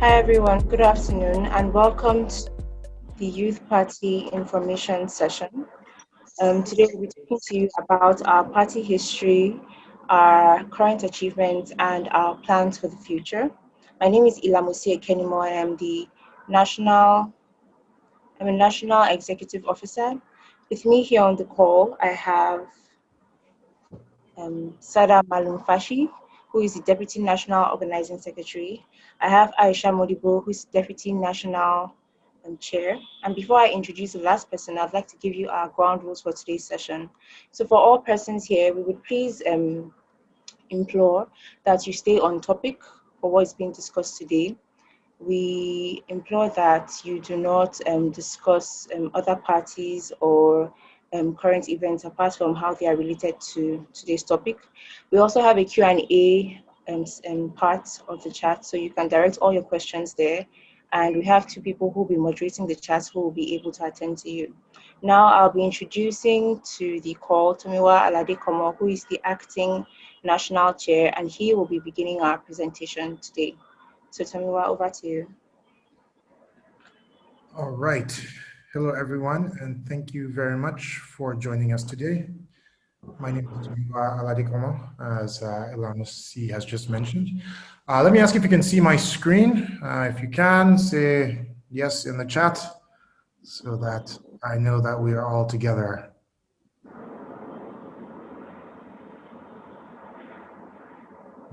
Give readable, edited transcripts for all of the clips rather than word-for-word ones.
Hi everyone, good afternoon and welcome to the Youth Party Information Session. Today we'll be talking to you about our party history, our current achievements and our plans for the future. My name is Ilamosi Ekenimoh and national, I'm a National Executive Officer. With me here on the call, I have Sada Malumfashi, who is the Deputy National Organizing Secretary. I have Aisha Modibo, who is Deputy National Chair. And before I introduce the last person, I'd like to give you our ground rules for today's session. So for all persons here, we would please implore that you stay on topic for what is being discussed today. We implore that you do not discuss other parties or current events apart from how they are related to today's topic. We also have a Q&A part of the chat, so you can direct all your questions there. And we have two people who will be moderating the chat who will be able to attend to you. Now I'll be introducing to the call Tomiwa Aladekomo, who is the acting national chair, and he will be beginning our presentation today. So Tomiwa, over to you. All right. Hello, everyone, and thank you very much for joining us today. My name is Aladekomo, as Ilamosi has just mentioned. Let me ask if you can see my screen. If you can, say yes in the chat so that I know that we are all together.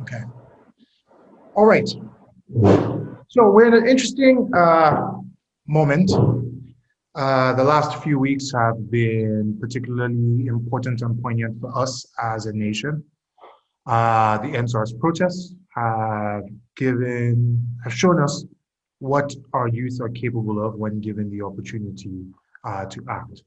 Okay. All right. So we're in an interesting moment. The last few weeks have been particularly important and poignant for us as a nation. The EndSARS protests have shown us what our youth are capable of when given the opportunity to act.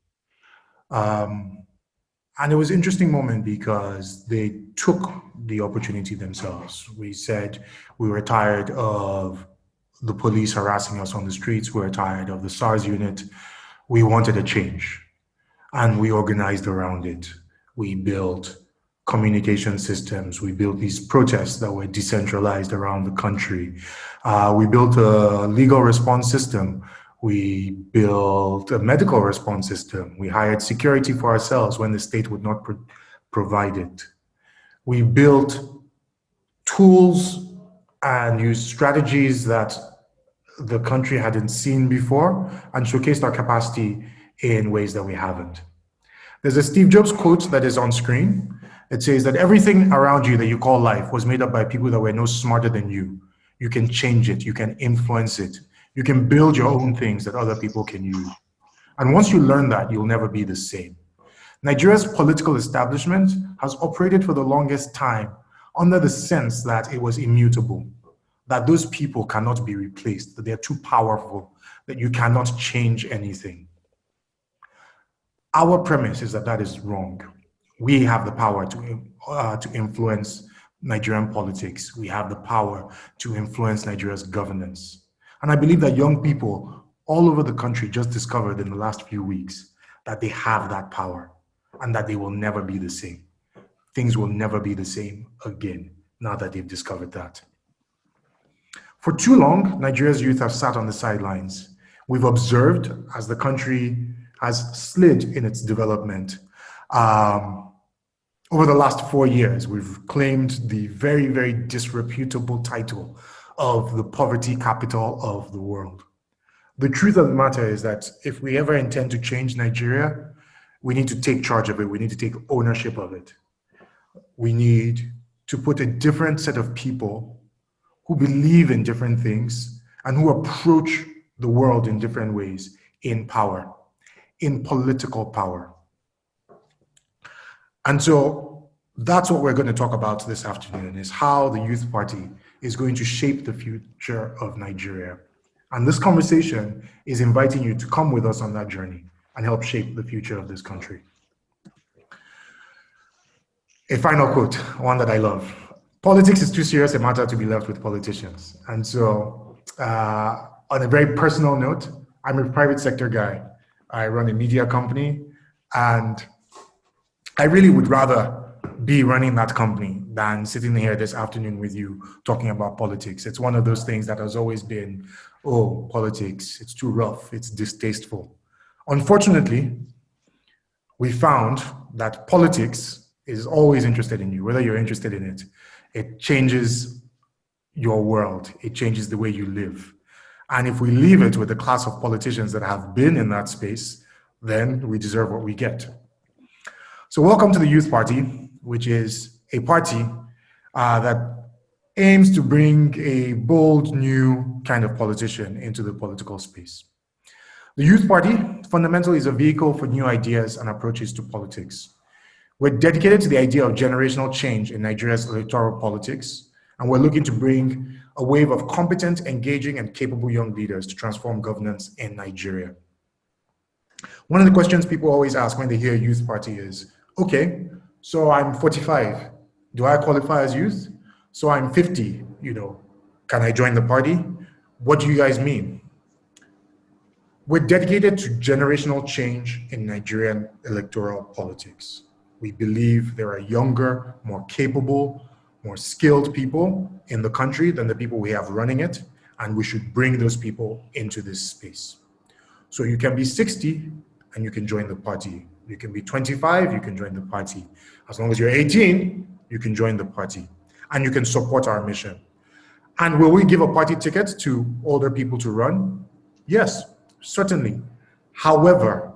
And it was an interesting moment because they took the opportunity themselves. We said we were tired of the police harassing us on the streets. We were tired of the SARS unit. We wanted a change, and we organized around it. We built communication systems. We built these protests that were decentralized around the country. We built a legal response system. We built a medical response system. We hired security for ourselves when the state would not provide it. We built tools and used strategies that the country hadn't seen before and showcased our capacity in ways that we haven't. There's a Steve Jobs quote that is on screen. It says that everything around you that you call life was made up by people that were no smarter than you. You can change it, you can influence it, you can build your own things that other people can use. And once you learn that, you'll never be the same. Nigeria's political establishment has operated for the longest time under the sense that it was immutable, that those people cannot be replaced, that they're too powerful, that you cannot change anything. Our premise is that that is wrong. We have the power to influence Nigerian politics. We have the power to influence Nigeria's governance. And I believe that young people all over the country just discovered in the last few weeks that they have that power and that they will never be the same. Things will never be the same again now that they've discovered that. For too long, Nigeria's youth have sat on the sidelines. We've observed as the country has slid in its development. Over the last 4 years, we've claimed the very, very disreputable title of the poverty capital of the world. The truth of the matter is that if we ever intend to change Nigeria, we need to take charge of it. We need to take ownership of it. We need to put a different set of people who believe in different things and who approach the world in different ways in power, in political power. And so that's what we're going to talk about this afternoon, is how the Youth Party is going to shape the future of Nigeria. And this conversation is inviting you to come with us on that journey and help shape the future of this country. A final quote, one that I love. Politics is too serious a matter to be left with politicians. And so on a very personal note, I'm a private sector guy. I run a media company, and I really would rather be running that company than sitting here this afternoon with you talking about politics. It's one of those things that has always been, oh, politics, it's too rough, it's distasteful. Unfortunately, we found that politics is always interested in you, whether you're interested in it. It changes your world, it changes the way you live. And if we leave it with a class of politicians that have been in that space, then we deserve what we get. So welcome to the Youth Party, which is a party that aims to bring a bold new kind of politician into the political space. The Youth Party fundamentally is a vehicle for new ideas and approaches to politics. We're dedicated to the idea of generational change in Nigeria's electoral politics, and we're looking to bring a wave of competent, engaging, and capable young leaders to transform governance in Nigeria. One of the questions people always ask when they hear Youth Party is, okay, so I'm 45. Do I qualify as youth? So I'm 50, can I join the party? What do you guys mean? We're dedicated to generational change in Nigerian electoral politics. We believe there are younger, more capable, more skilled people in the country than the people we have running it, and we should bring those people into this space. So you can be 60 and you can join the party. You can be 25, you can join the party. As long as you're 18, you can join the party and you can support our mission. And will we give a party ticket to older people to run? Yes, certainly. However,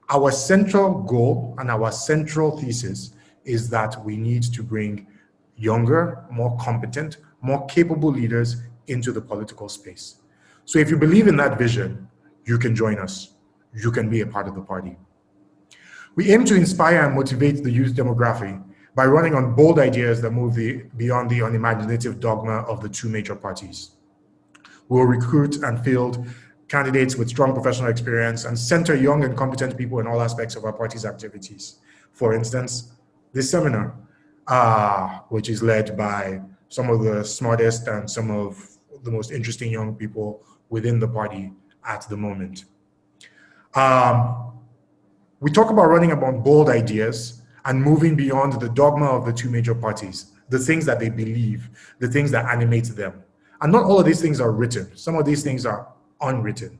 our central goal and our central thesis is that we need to bring younger, more competent, more capable leaders into the political space. So if you believe in that vision, you can join us. You can be a part of the party. We aim to inspire and motivate the youth demography by running on bold ideas that move beyond the unimaginative dogma of the two major parties. We'll recruit and field candidates with strong professional experience and center young and competent people in all aspects of our party's activities. For instance, this seminar, which is led by some of the smartest and some of the most interesting young people within the party at the moment. We talk about running about bold ideas and moving beyond the dogma of the two major parties, the things that they believe, the things that animate them. And not all of these things are written. Some of these things are unwritten.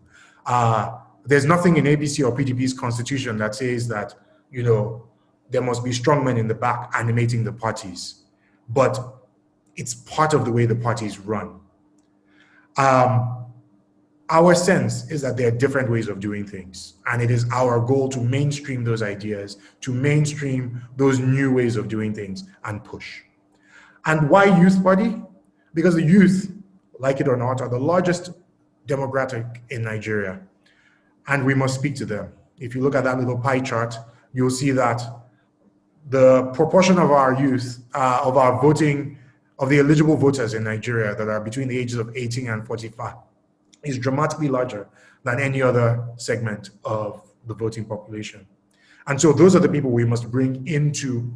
There's nothing in ABC or PDP's constitution that says that, there must be strong men in the back animating the parties. But it's part of the way the parties run. Our sense is that there are different ways of doing things, and it is our goal to mainstream those ideas, to mainstream those new ways of doing things and push. And why Youth Party? Because the youth, like it or not, are the largest demographic in Nigeria, and we must speak to them. If you look at that little pie chart, you'll see that the proportion of our youth, of our voting, of the eligible voters in Nigeria that are between the ages of 18 and 45, is dramatically larger than any other segment of the voting population. And so those are the people we must bring into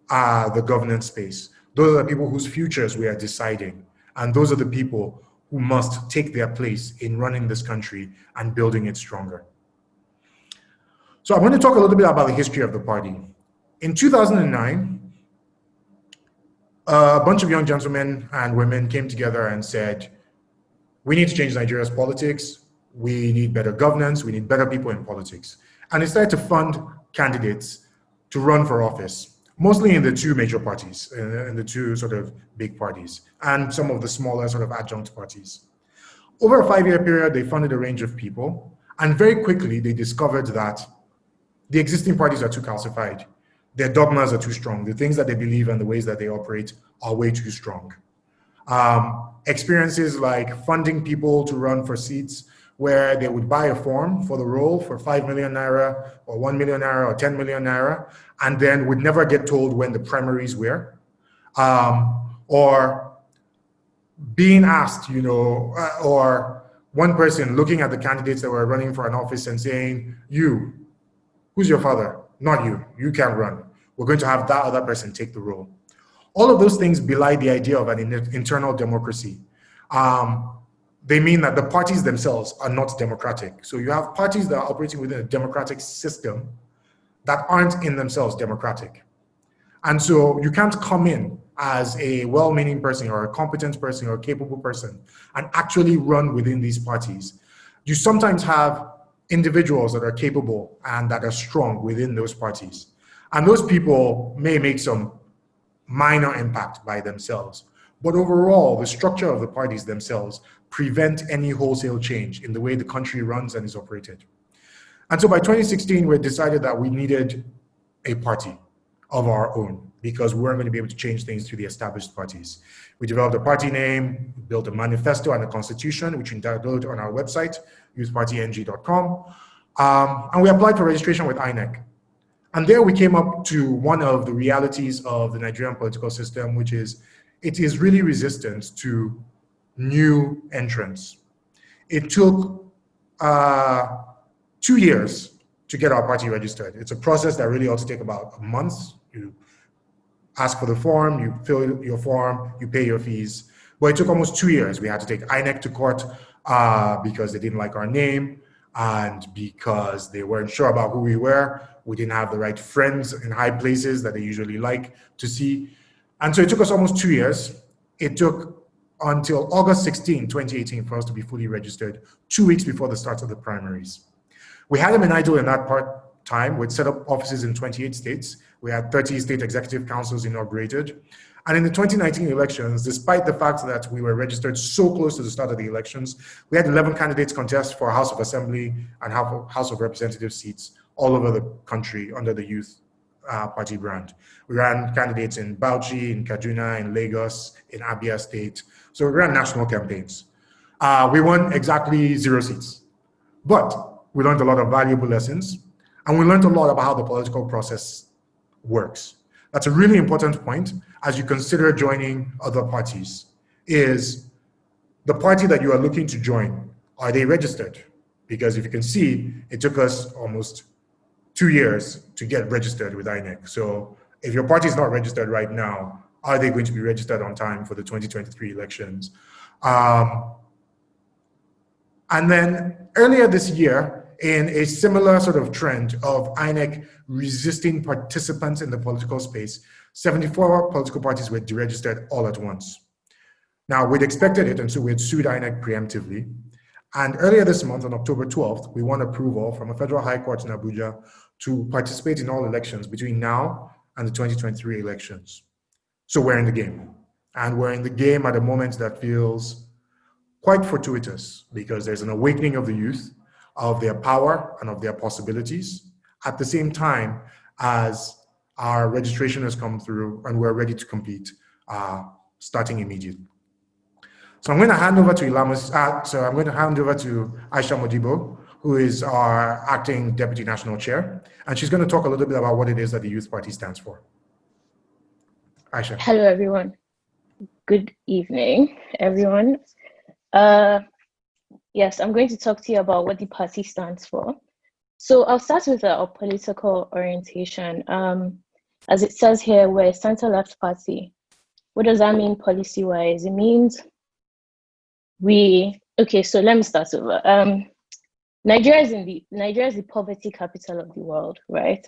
the governance space. Those are the people whose futures we are deciding. And those are the people who must take their place in running this country and building it stronger. So I'm going to talk a little bit about the history of the party. In 2009, a bunch of young gentlemen and women came together and said, we need to change Nigeria's politics. We need better governance. We need better people in politics. And they started to fund candidates to run for office, mostly in the two major parties, in the two sort of big parties, and some of the smaller sort of adjunct parties. Over a 5-year period, they funded a range of people. And very quickly, they discovered that the existing parties are too calcified. Their dogmas are too strong. The things that they believe and the ways that they operate are way too strong. Experiences like funding people to run for seats where they would buy a form for the role for 5 million naira or 1 million naira or 10 million naira, and then would never get told when the primaries were, or being asked, or one person looking at the candidates that were running for an office and saying, who's your father? Not you, you can't run. We're going to have that other person take the role. All of those things belie the idea of an internal democracy. They mean that the parties themselves are not democratic. So you have parties that are operating within a democratic system that aren't in themselves democratic. And so you can't come in as a well-meaning person or a competent person or a capable person and actually run within these parties. You sometimes have individuals that are capable and that are strong within those parties. And those people may make some minor impact by themselves. But overall, the structure of the parties themselves prevent any wholesale change in the way the country runs and is operated. And so by 2016, we decided that we needed a party of our own because we weren't going to be able to change things through the established parties. We developed a party name, built a manifesto and a constitution, which you can download on our website, youthpartyng.com. And we applied for registration with INEC. And there we came up to one of the realities of the Nigerian political system, which is it is really resistant to new entrants. It took 2 years to get our party registered. It's a process that really ought to take about a month. You ask for the form, you fill your form, you pay your fees. But it took almost 2 years. We had to take INEC to court because they didn't like our name and because they weren't sure about who we were. We didn't have the right friends in high places that they usually like to see. And so it took us almost 2 years. It took until August 16, 2018 for us to be fully registered, 2 weeks before the start of the primaries. We had them in idle in that time. We'd set up offices in 28 states. We had 30 state executive councils inaugurated. And in the 2019 elections, despite the fact that we were registered so close to the start of the elections, we had 11 candidates contest for House of Assembly and House of Representative seats all over the country under the Youth Party brand. We ran candidates in Bauchi, in Kaduna, in Lagos, in Abia State. So we ran national campaigns. We won exactly 0 seats. But we learned a lot of valuable lessons, and we learned a lot about how the political process works. That's a really important point as you consider joining other parties, is the party that you are looking to join, are they registered? Because if you can see, it took us almost 2 years to get registered with INEC. So if your party is not registered right now, are they going to be registered on time for the 2023 elections? And then earlier this year, in a similar sort of trend of INEC resisting participants in the political space, 74 political parties were deregistered all at once. Now, we'd expected it, and so we had sued INEC preemptively. And earlier this month, on October 12th, we won approval from a federal high court in Abuja to participate in all elections between now and the 2023 elections. So we're in the game. And we're in the game at a moment that feels quite fortuitous because there's an awakening of the youth, of their power and of their possibilities, at the same time as our registration has come through and we're ready to compete starting immediately. So I'm going to hand over to Ilamosi, I'm going to hand over to Aisha Modibo, who is our acting Deputy National Chair, and she's going to talk a little bit about what it is that the Youth Party stands for. Aisha. Hello, everyone. Good evening, everyone. Yes, I'm going to talk to you about what the party stands for. So I'll start with our political orientation. As it says here, we're a center-left party. What does that mean policy-wise? It means so let me start over. Nigeria is the poverty capital of the world, right?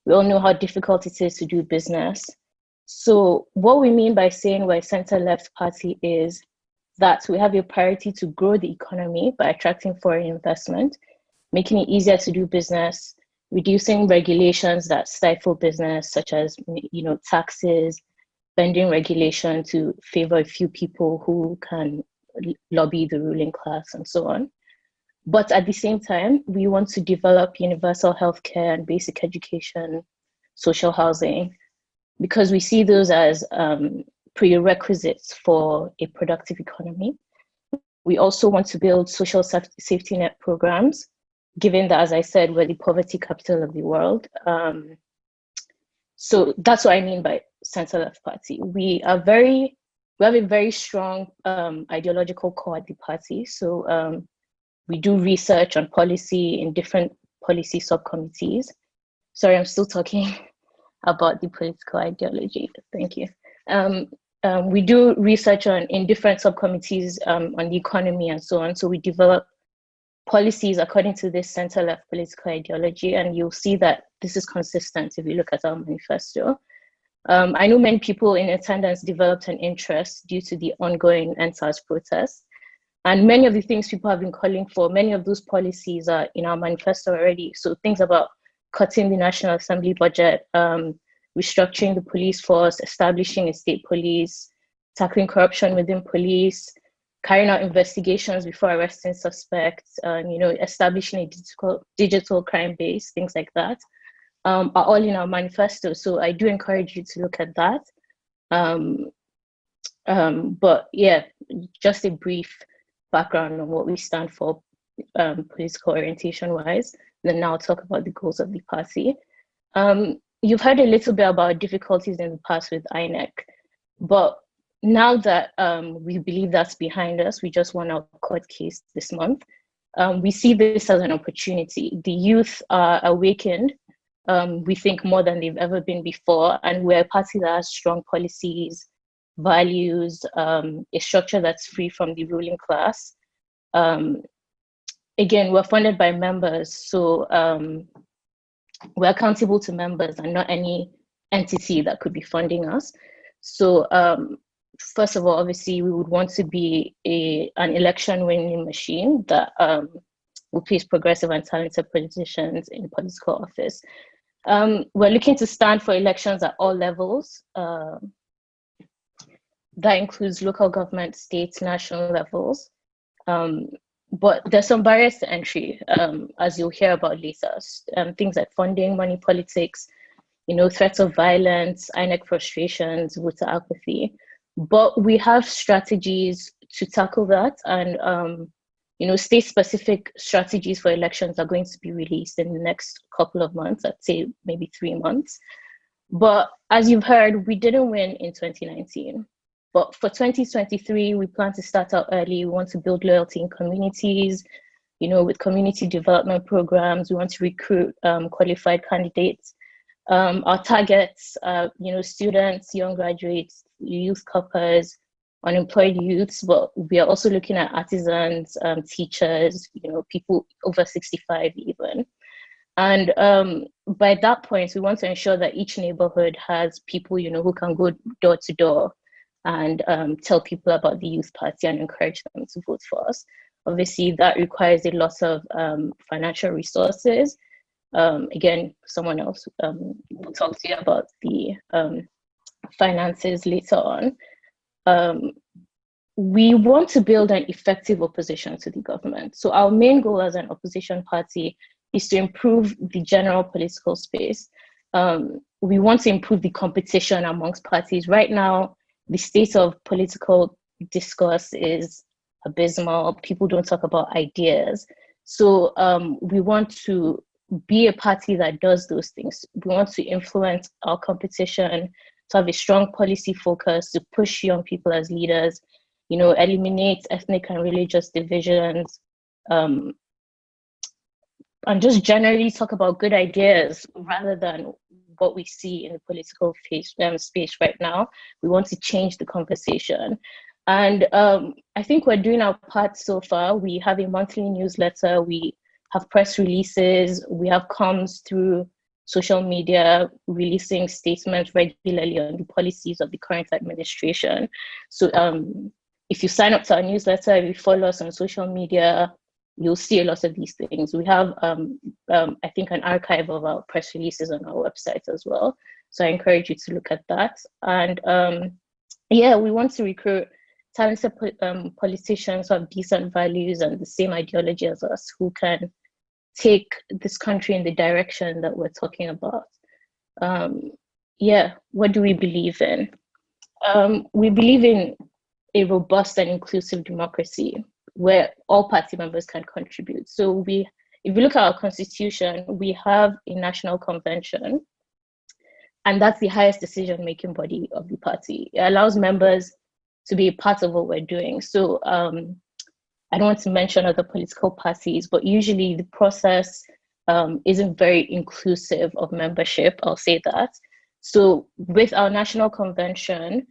We all know how difficult it is to do business. So what we mean by saying we're a center-left party is that we have a priority to grow the economy by attracting foreign investment, making it easier to do business, reducing regulations that stifle business, such as taxes, bending regulation to favor a few people who can lobby the ruling class and so on. But at the same time, we want to develop universal healthcare and basic education, social housing, because we see those as prerequisites for a productive economy. We also want to build social safety net programs, given that, as I said, we're the poverty capital of the world. So that's what I mean by center-left party. We have a very strong ideological core at the party. So we do research on policy in different policy subcommittees. Sorry, I'm still talking about the political ideology. Thank you. We do research in different subcommittees on the economy and so on. So we develop policies according to this center-left political ideology, and you'll see that this is consistent if you look at our manifesto. I know many people in attendance developed an interest due to the ongoing NSAS protests. And many of the things people have been calling for, many of those policies are in our manifesto already. So things about cutting the National Assembly budget, restructuring the police force, establishing a state police, tackling corruption within police, carrying out investigations before arresting suspects, establishing a digital crime base, things like that, are all in our manifesto. So I do encourage you to look at that. But yeah, just a brief background on what we stand for, political orientation wise. Then now I'll talk about the goals of the party. You've heard a little bit about difficulties in the past with INEC, but now that we believe that's behind us, we just won our court case this month. We see this as an opportunity. The youth are awakened, we think, more than they've ever been before, and we're a party that has strong policies, values, a structure that's free from the ruling class. Again, we're funded by members, so we're accountable to members and not any entity that could be funding us. So first of all, obviously, we would want to be an election winning machine that will place progressive and talented politicians in political office. We're looking to stand for elections at all levels. That includes local government, state, national levels. But there's some barriers to entry, as you'll hear about later. Things like funding, money politics, threats of violence, INEC frustrations, voter apathy. But we have strategies to tackle that, and state-specific strategies for elections are going to be released in the next couple of months. I'd say maybe 3 months. But as you've heard, we didn't win in 2019. But for 2023, we plan to start out early. We want to build loyalty in communities, with community development programs. We want to recruit qualified candidates. Our targets, students, young graduates, youth couples, unemployed youths, but we are also looking at artisans, teachers, people over 65 even. And by that point, we want to ensure that each neighborhood has people, who can go door to door and tell people about the youth party and encourage them to vote for us. Obviously, that requires a lot of financial resources. Again, someone else will talk to you about the finances later on. We want to build an effective opposition to the government. So our main goal as an opposition party is to improve the general political space. We want to improve the competition amongst parties. Right now, the state of political discourse is abysmal. People don't talk about ideas. So we want to be a party that does those things. We want to influence our competition, to have a strong policy focus, to push young people as leaders, eliminate ethnic and religious divisions, and just generally talk about good ideas rather than what we see in the political space right now. We want to change the conversation. And I think we're doing our part so far. We have a monthly newsletter, we have press releases, we have comms through social media, releasing statements regularly on the policies of the current administration. So if you sign up to our newsletter, if you follow us on social media, you'll see a lot of these things. We have, I think, an archive of our press releases on our website as well. So I encourage you to look at that. And we want to recruit talented politicians who have decent values and the same ideology as us, who can take this country in the direction that we're talking about. What do we believe in? We believe in a robust and inclusive democracy where all party members can contribute. So if you look at our constitution, we have a national convention, and that's the highest decision-making body of the party. It allows members to be a part of what we're doing. So I don't want to mention other political parties, but usually the process isn't very inclusive of membership, I'll say that. So with our national convention,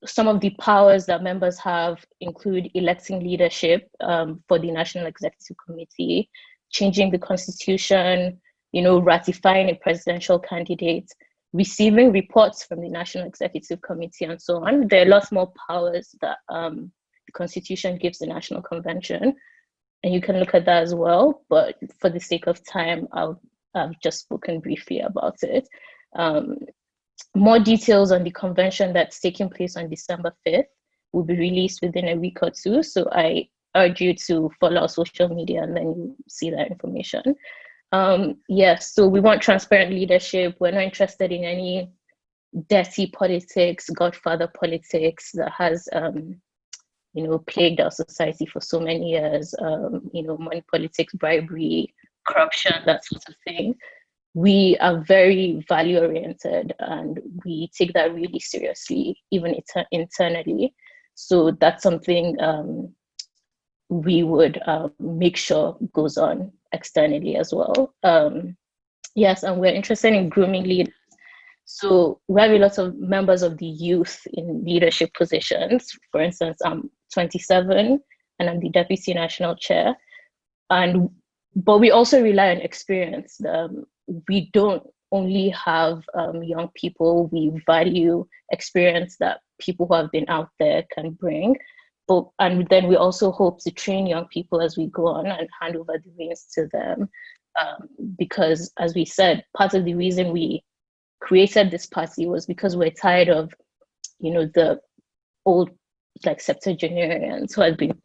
some of the powers that members have include electing leadership for the National Executive Committee, changing the constitution, ratifying a presidential candidate, receiving reports from the National Executive Committee and so on. There are lots more powers that the Constitution gives the National Convention, and you can look at that as well. But for the sake of time, I've just spoken briefly about it. More details on the convention that's taking place on December 5th will be released within a week or two. So I urge you to follow our social media and then you see that information. Yes, so we want transparent leadership. We're not interested in any dirty politics, godfather politics that has, plagued our society for so many years. Money politics, bribery, corruption, that sort of thing. We are very value oriented and we take that really seriously, even internally. So that's something we would make sure goes on externally as well. Yes, and we're interested in grooming leaders. So we have a lot of members of the youth in leadership positions. For instance, I'm 27 and I'm the Deputy National Chair. But we also rely on experience. We don't only have young people. We value experience that people who have been out there can bring. And then we also hope to train young people as we go on and hand over the reins to them. Because as we said, part of the reason we created this party was because we're tired of, the old septuagenarians who have been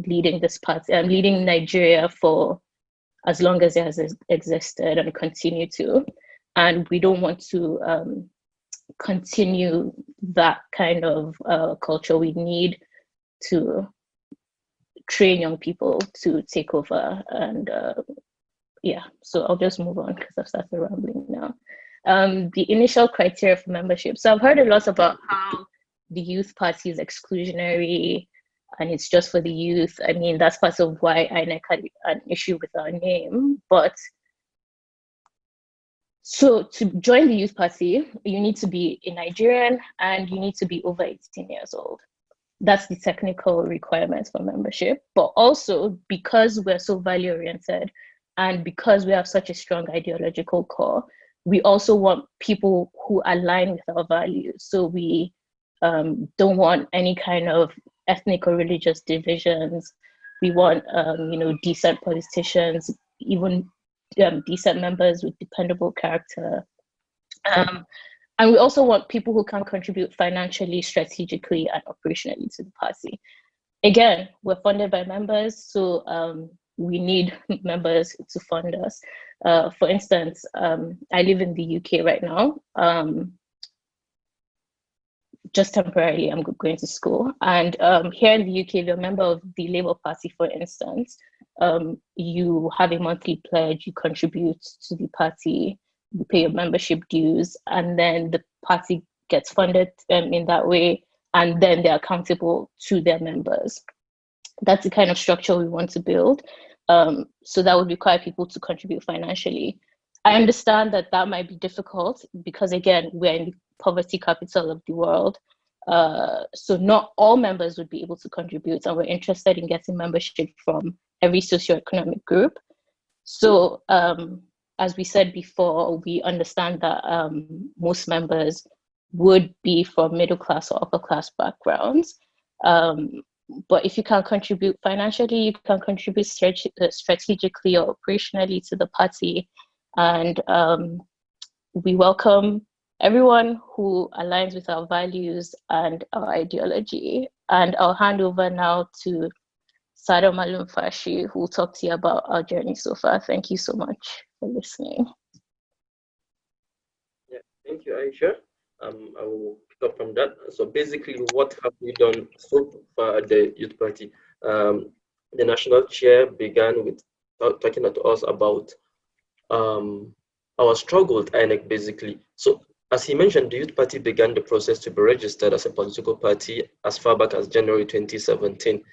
leading this party and leading Nigeria for as long as it has existed and continue to. And we don't want to continue that kind of culture. We need to train young people to take over. And so I'll just move on because I've started rambling now. The initial criteria for membership. So I've heard a lot about how the youth party is exclusionary and it's just for the youth. I mean, that's part of why INEC had an issue with our name. But so to join the youth party, you need to be a Nigerian and you need to be over 18 years old. That's the technical requirements for membership. But also because we're so value oriented and because we have such a strong ideological core, we also want people who align with our values. So we don't want any kind of ethnic or religious divisions. We want, decent politicians, even decent members with dependable character. And we also want people who can contribute financially, strategically, and operationally to the party. Again, we're funded by members, so we need members to fund us. For instance, I live in the UK right now. Just temporarily, I'm going to school. And here in the UK, if you're a member of the Labour Party, for instance, you have a monthly pledge, you contribute to the party, you pay your membership dues, and then the party gets funded in that way, and then they're accountable to their members. That's the kind of structure we want to build. So that would require people to contribute financially. I understand that might be difficult because, again, we're in the poverty capital of the world. So not all members would be able to contribute, and we're interested in getting membership from every socioeconomic group. So as we said before, we understand that most members would be from middle class or upper class backgrounds. But if you can contribute financially, you can contribute strategically or operationally to the party. And we welcome everyone who aligns with our values and our ideology. And I'll hand over now to Sada Malumfashi, who will talk to you about our journey so far. Thank you so much for listening. Yeah, thank you, Aisha. I will pick up from that. So basically, what have we done so far at the Youth Party? The national chair began with talking to us about our struggle with INEC, basically. So as he mentioned, the Youth Party began the process to be registered as a political party as far back as January 2017.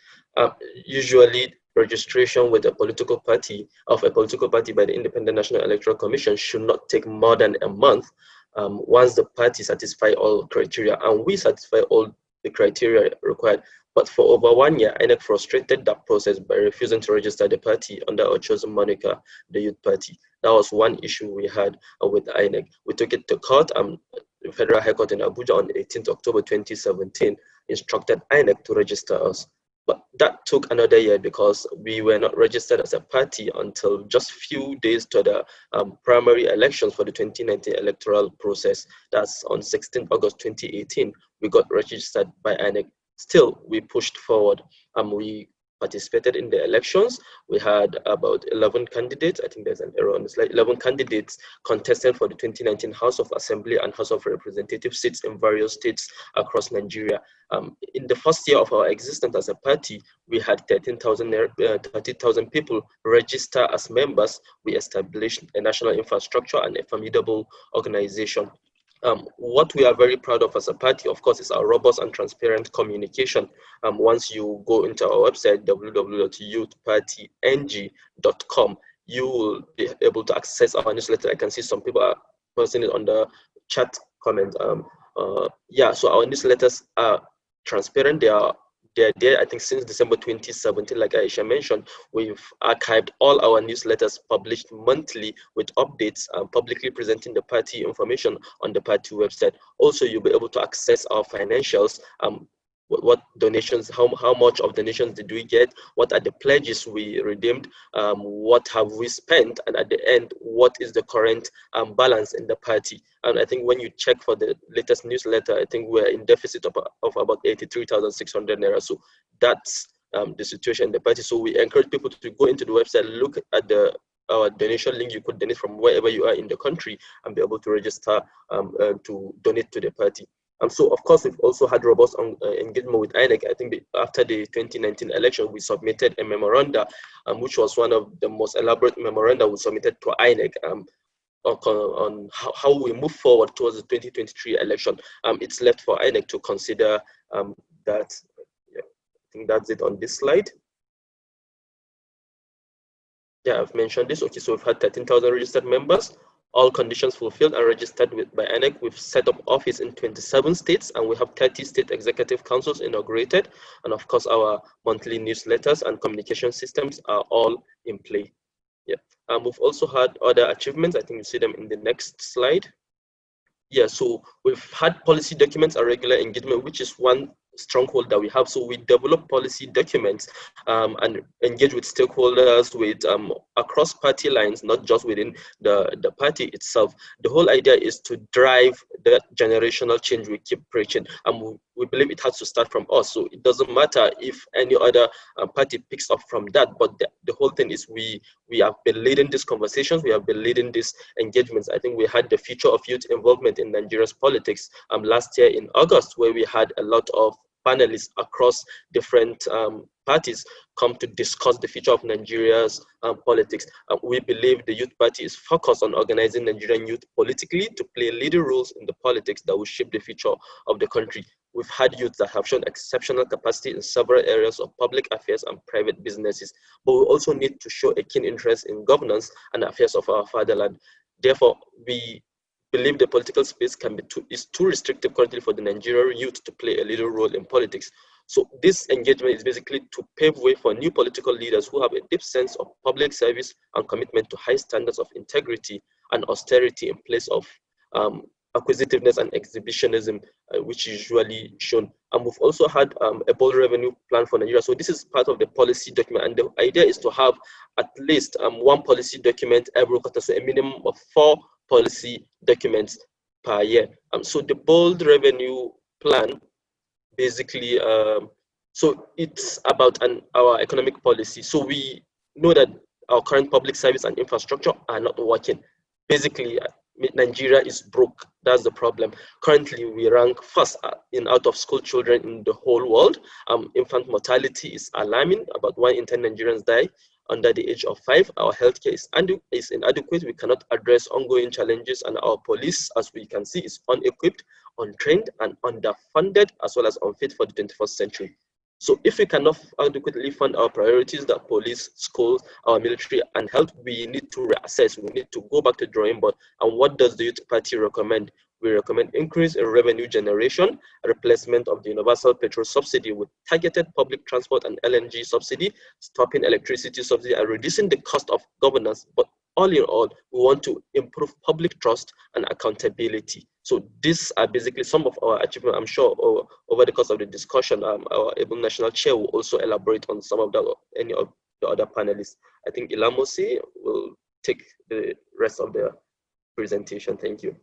Usually, registration with a political party by the Independent National Electoral Commission should not take more than a month once the party satisfy all criteria, and we satisfy all the criteria required. But for over 1 year, INEC frustrated that process by refusing to register the party under our chosen moniker, the Youth Party. That was one issue we had with INEC. We took it to court. The Federal High Court in Abuja on 18th October 2017 instructed INEC to register us. But that took another year because we were not registered as a party until just few days to the primary elections for the 2019 electoral process. That's on 16th August 2018. We got registered by INEC. Still, we pushed forward. We participated in the elections. We had about 11 candidates. I think there's an error on the slide. 11 candidates contested for the 2019 House of Assembly and House of Representative seats in various states across Nigeria. In the first year of our existence as a party, we had 30,000 people register as members. We established a national infrastructure and a formidable organization. What we are very proud of as a party, of course, is our robust and transparent communication. Once you go into our website, www.youthpartyng.com, you will be able to access our newsletter. I can see some people are posting it on the chat comment. Yeah, so our newsletters are transparent. They're there, I think, since December 2017. Like Aisha mentioned, we've archived all our newsletters published monthly with updates, publicly presenting the party information on the party website. Also, you'll be able to access our financials, what donations, how much of donations did we get, what are the pledges we redeemed, what have we spent, and at the end, what is the current balance in the party. And I think when you check for the latest newsletter, I think we're in deficit of about 83,600 naira. So that's the situation in the party. So we encourage people to go into the website, look at our donation link. You could donate from wherever you are in the country and be able to register to donate to the party. So, of course, we've also had robust engagement with INEC. I think after the 2019 election, we submitted a memoranda, which was one of the most elaborate memoranda we submitted to INEC on how we move forward towards the 2023 election. It's left for INEC to consider that. Yeah, I think that's it on this slide. Yeah, I've mentioned this. Okay, so we've had 13,000 registered members. All conditions fulfilled and registered by INEC. We've set up office in 27 states, and we have 30 state executive councils inaugurated. And of course, our monthly newsletters and communication systems are all in play. Yeah, we've also had other achievements. I think you see them in the next slide. Yeah, so we've had policy documents and regular engagement, which is one stronghold that we have. So we develop policy documents and engage with stakeholders with across party lines, not just within the party itself. The whole idea is to drive the generational change we keep preaching, and we believe it has to start from us. So it doesn't matter if any other party picks up from that, but the whole thing is we have been leading these conversations, we have been leading these engagements. I think we had the future of youth involvement in Nigeria's politics last year in August, where we had a lot of panelists across different parties come to discuss the future of Nigeria's politics. We believe the Youth Party is focused on organizing Nigerian youth politically to play leading roles in the politics that will shape the future of the country. We've had youth that have shown exceptional capacity in several areas of public affairs and private businesses, but we also need to show a keen interest in governance and affairs of our fatherland. Therefore, we believe the political space is too restrictive currently for the Nigerian youth to play a leading role in politics. So this engagement is basically to pave way for new political leaders who have a deep sense of public service and commitment to high standards of integrity and austerity in place of acquisitiveness and exhibitionism, which is usually shown. And we've also had a bold revenue plan for Nigeria. So this is part of the policy document, and the idea is to have at least one policy document every quarter, so a minimum of 4 policy documents per year. So the bold revenue plan basically, so it's about our economic policy. So we know that our current public service and infrastructure are not working. Basically, Nigeria is broke. That's the problem. Currently, we rank first in out of school children in the whole world. Infant mortality is alarming. About 1 in 10 Nigerians die under the age of 5. Our healthcare is inadequate. We cannot address ongoing challenges, and our police, as we can see, is unequipped, untrained, and underfunded, as well as unfit for the 21st century. So if we cannot adequately fund our priorities, that police, schools, our military, and health, we need to reassess. We need to go back to the drawing board. And what does the Youth Party recommend? We recommend increase in revenue generation, replacement of the universal petrol subsidy with targeted public transport and LNG subsidy, stopping electricity subsidy, and reducing the cost of governance, but all in all, we want to improve public trust and accountability. So these are basically some of our achievements. I'm sure over the course of the discussion, our able national chair will also elaborate on some of any of the other panelists. I think Ilamosi will take the rest of the presentation. Thank you.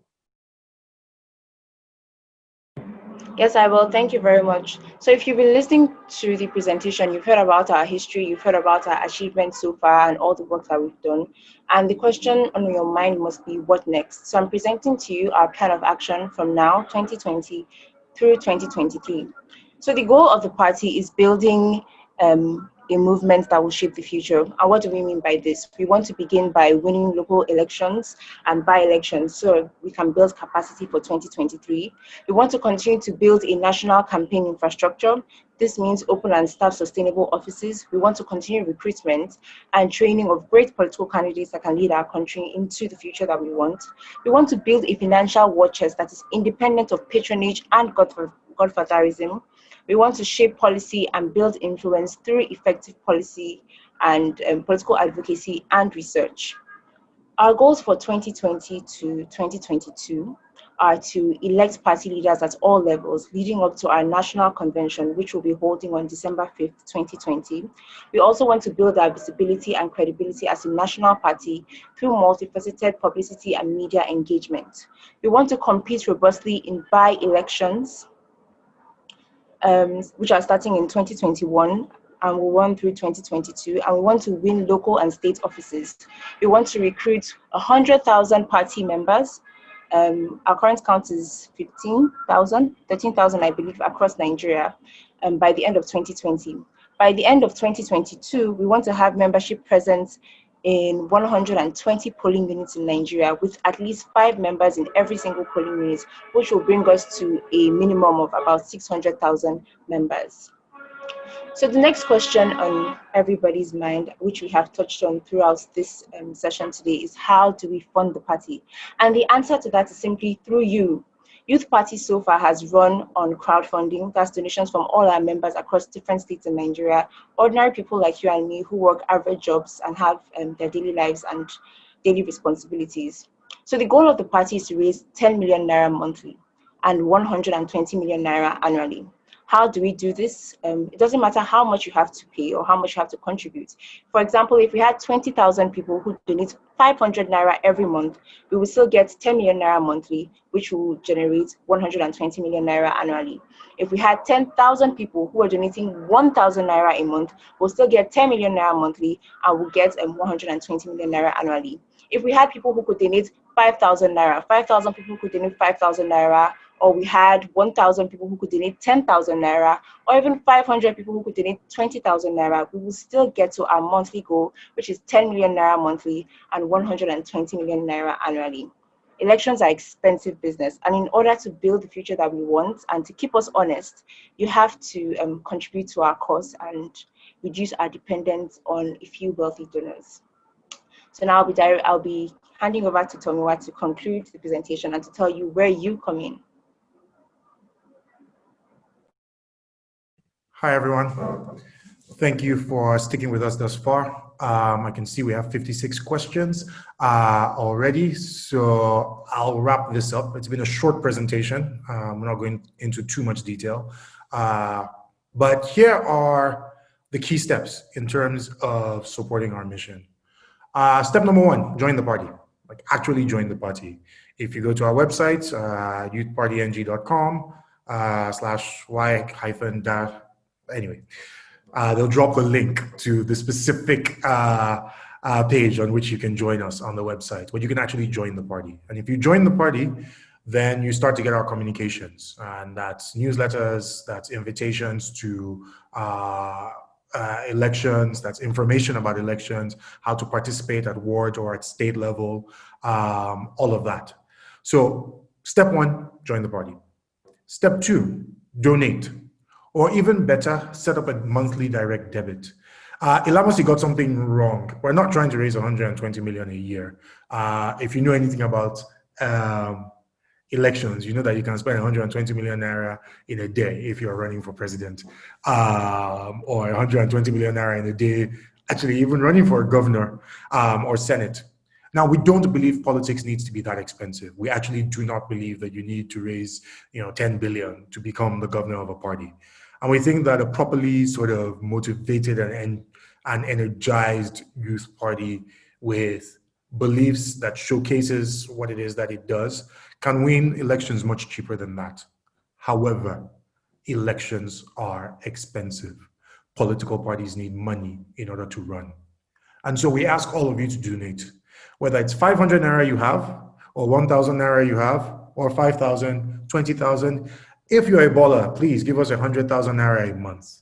Yes, I will. Thank you very much. So if you've been listening to the presentation, you've heard about our history, you've heard about our achievements so far and all the work that we've done. And the question on your mind must be, what next? So I'm presenting to you our plan of action from now, 2020, through 2023. So the goal of the party is building a movement that will shape the future. And what do we mean by this? We want to begin by winning local elections and by-elections so we can build capacity for 2023. We want to continue to build a national campaign infrastructure. This means open and staff sustainable offices. We want to continue recruitment and training of great political candidates that can lead our country into the future that we want. We want to build a financial war chest that is independent of patronage and godfatherism. We want to shape policy and build influence through effective policy and political advocacy and research. Our goals for 2020 to 2022 are to elect party leaders at all levels, leading up to our national convention, which will be holding on December 5th, 2020. We also want to build our visibility and credibility as a national party through multifaceted publicity and media engagement. We want to compete robustly in by-elections, which are starting in 2021 and will run through 2022, and we want to win local and state offices. We want to recruit 100,000 party members. Our current count is 13,000, I believe, across Nigeria by the end of 2020. By the end of 2022, we want to have membership presence in 120 polling units in Nigeria with at least 5 members in every single polling unit, which will bring us to a minimum of about 600,000 members. So the next question on everybody's mind, which we have touched on throughout this session today, is how do we fund the party? And the answer to that is simply through you. Youth Party so far has run on crowdfunding. That's donations from all our members across different states in Nigeria, ordinary people like you and me who work average jobs and have their daily lives and daily responsibilities. So the goal of the party is to raise 10 million naira monthly and 120 million naira annually. How do we do this? It doesn't matter how much you have to pay or how much you have to contribute. For example, if we had 20,000 people who donate 500 naira every month, we will still get 10 million naira monthly, which will generate 120 million naira annually. If we had 10,000 people who are donating 1,000 naira a month, we'll still get 10 million naira monthly and we'll get 120 million naira annually. If we had people who could donate 5,000 naira, 5,000 people who could donate 5,000 naira, or we had 1,000 people who could donate 10,000 naira, or even 500 people who could donate 20,000 naira, we will still get to our monthly goal, which is 10 million naira monthly and 120 million naira annually. Elections are expensive business, and in order to build the future that we want and to keep us honest, you have to contribute to our cause and reduce our dependence on a few wealthy donors. So now I'll be handing over to Tomiwa to conclude the presentation and to tell you where you come in. Hi, everyone. Thank you for sticking with us thus far. I can see we have 56 questions already, so I'll wrap this up. It's been a short presentation. We're not going into too much detail, but here are the key steps in terms of supporting our mission. Step number 1, join the party. Like, actually join the party. If you go to our website, youthpartyng.com /y- anyway, they'll drop the link to the specific page on which you can join us on the website, where you can actually join the party. And if you join the party, then you start to get our communications, and that's newsletters, that's invitations to elections, that's information about elections, how to participate at ward or at state level, all of that. So step 1, join the party. Step 2, donate. Or even better, set up a monthly direct debit. Ilamosi got something wrong. We're not trying to raise 120 million a year. If you know anything about elections, you know that you can spend 120 million naira in a day if you're running for president, or 120 million naira in a day, actually even running for governor or senate. Now, we don't believe politics needs to be that expensive. We actually do not believe that you need to raise, 10 billion to become the governor of a party. And we think that a properly sort of motivated and energized youth party with beliefs that showcases what it is that it does can win elections much cheaper than that. However, elections are expensive. Political parties need money in order to run. And so we ask all of you to donate, whether it's 500 naira you have, or 1,000 naira you have, or 5,000, 20,000. If you're a baller, please give us 100,000 naira a month.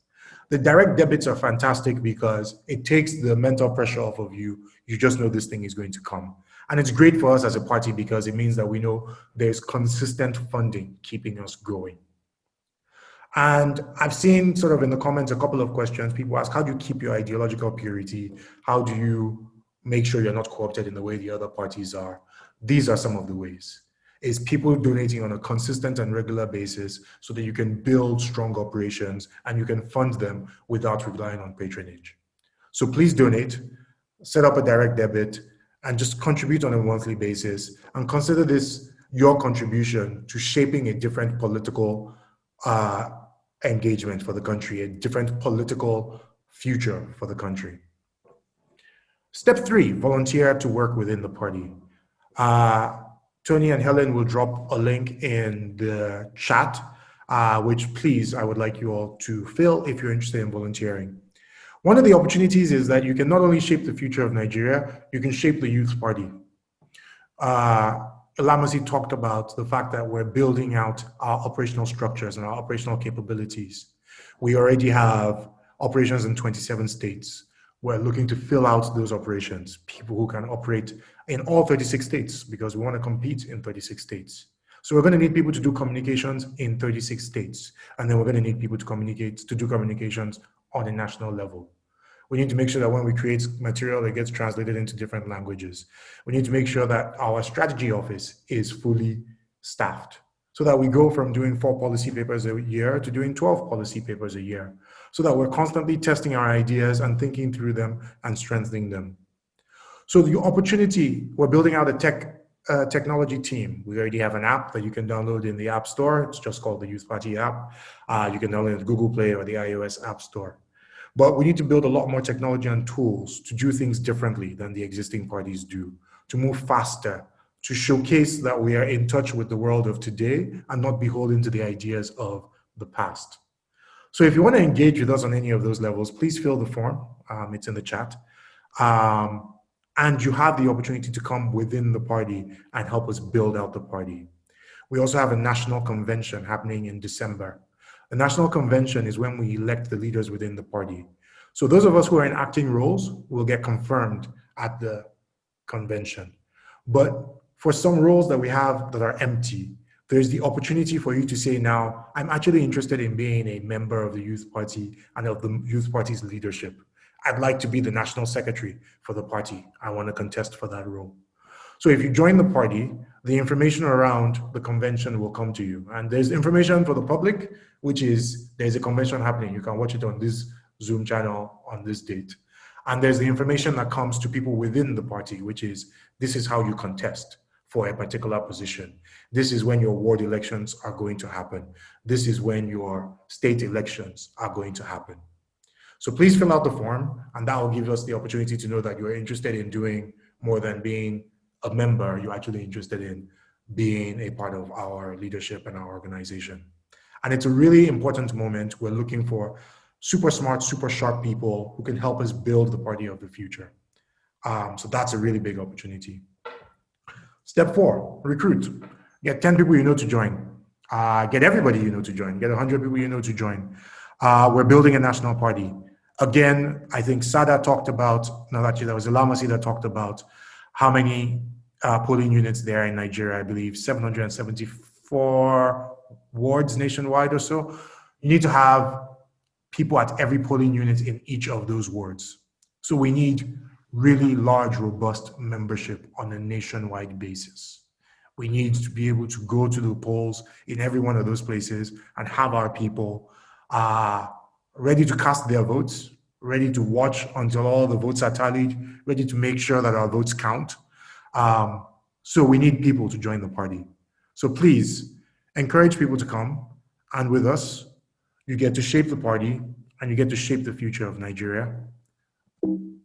The direct debits are fantastic because it takes the mental pressure off of you. You just know this thing is going to come. And it's great for us as a party because it means that we know there's consistent funding keeping us going. And I've seen sort of in the comments a couple of questions. People ask, how do you keep your ideological purity? How do you make sure you're not co-opted in the way the other parties are? These are some of the ways. Is people donating on a consistent and regular basis so that you can build strong operations and you can fund them without relying on patronage. So please donate, set up a direct debit, and just contribute on a monthly basis, and consider this your contribution to shaping a different political engagement for the country, a different political future for the country. Step 3, volunteer to work within the party. Tony and Helen will drop a link in the chat, which please, I would like you all to fill if you're interested in volunteering. One of the opportunities is that you can not only shape the future of Nigeria, you can shape the youth party. Ilamosi talked about the fact that we're building out our operational structures and our operational capabilities. We already have operations in 27 states. We're looking to fill out those operations, people who can operate in all 36 states because we want to compete in 36 states. So we're going to need people to do communications in 36 states. And then we're going to need people to do communications on a national level. We need to make sure that when we create material, it gets translated into different languages. We need to make sure that our strategy office is fully staffed so that we go from doing 4 policy papers a year to doing 12 policy papers a year, so that we're constantly testing our ideas and thinking through them and strengthening them. So the opportunity, we're building out a technology team. We already have an app that you can download in the App Store. It's just called the Youth Party app. You can download it in Google Play or the iOS App Store. But we need to build a lot more technology and tools to do things differently than the existing parties do, to move faster, to showcase that we are in touch with the world of today and not beholden to the ideas of the past. So if you want to engage with us on any of those levels, please fill the form. It's in the chat. And you have the opportunity to come within the party and help us build out the party. We also have a national convention happening in December. The national convention is when we elect the leaders within the party. So those of us who are in acting roles will get confirmed at the convention. But for some roles that we have that are empty, there's the opportunity for you to say now, I'm actually interested in being a member of the youth party and of the youth party's leadership. I'd like to be the national secretary for the party. I want to contest for that role. So if you join the party, the information around the convention will come to you. And there's information for the public, which is there's a convention happening. You can watch it on this Zoom channel on this date. And there's the information that comes to people within the party, which is this is how you contest for a particular position. This is when your ward elections are going to happen. This is when your state elections are going to happen. So please fill out the form, and that will give us the opportunity to know that you're interested in doing more than being a member. You're actually interested in being a part of our leadership and our organization. And it's a really important moment. We're looking for super smart, super sharp people who can help us build the party of the future. So that's a really big opportunity. Step 4, recruit. Get 10 people you know to join. Get everybody you know to join. Get 100 people you know to join. We're building a national party. Again, I think Sada talked about, no, actually that was Ilamosi that talked about how many polling units there are in Nigeria, I believe 774 wards nationwide or so. You need to have people at every polling unit in each of those wards. So we need really large, robust membership on a nationwide basis. We need to be able to go to the polls in every one of those places and have our people ready to cast their votes, ready to watch until all the votes are tallied, ready to make sure that our votes count, So we need people to join the party. So please encourage people to come, and with us, you get to shape the party and you get to shape the future of Nigeria.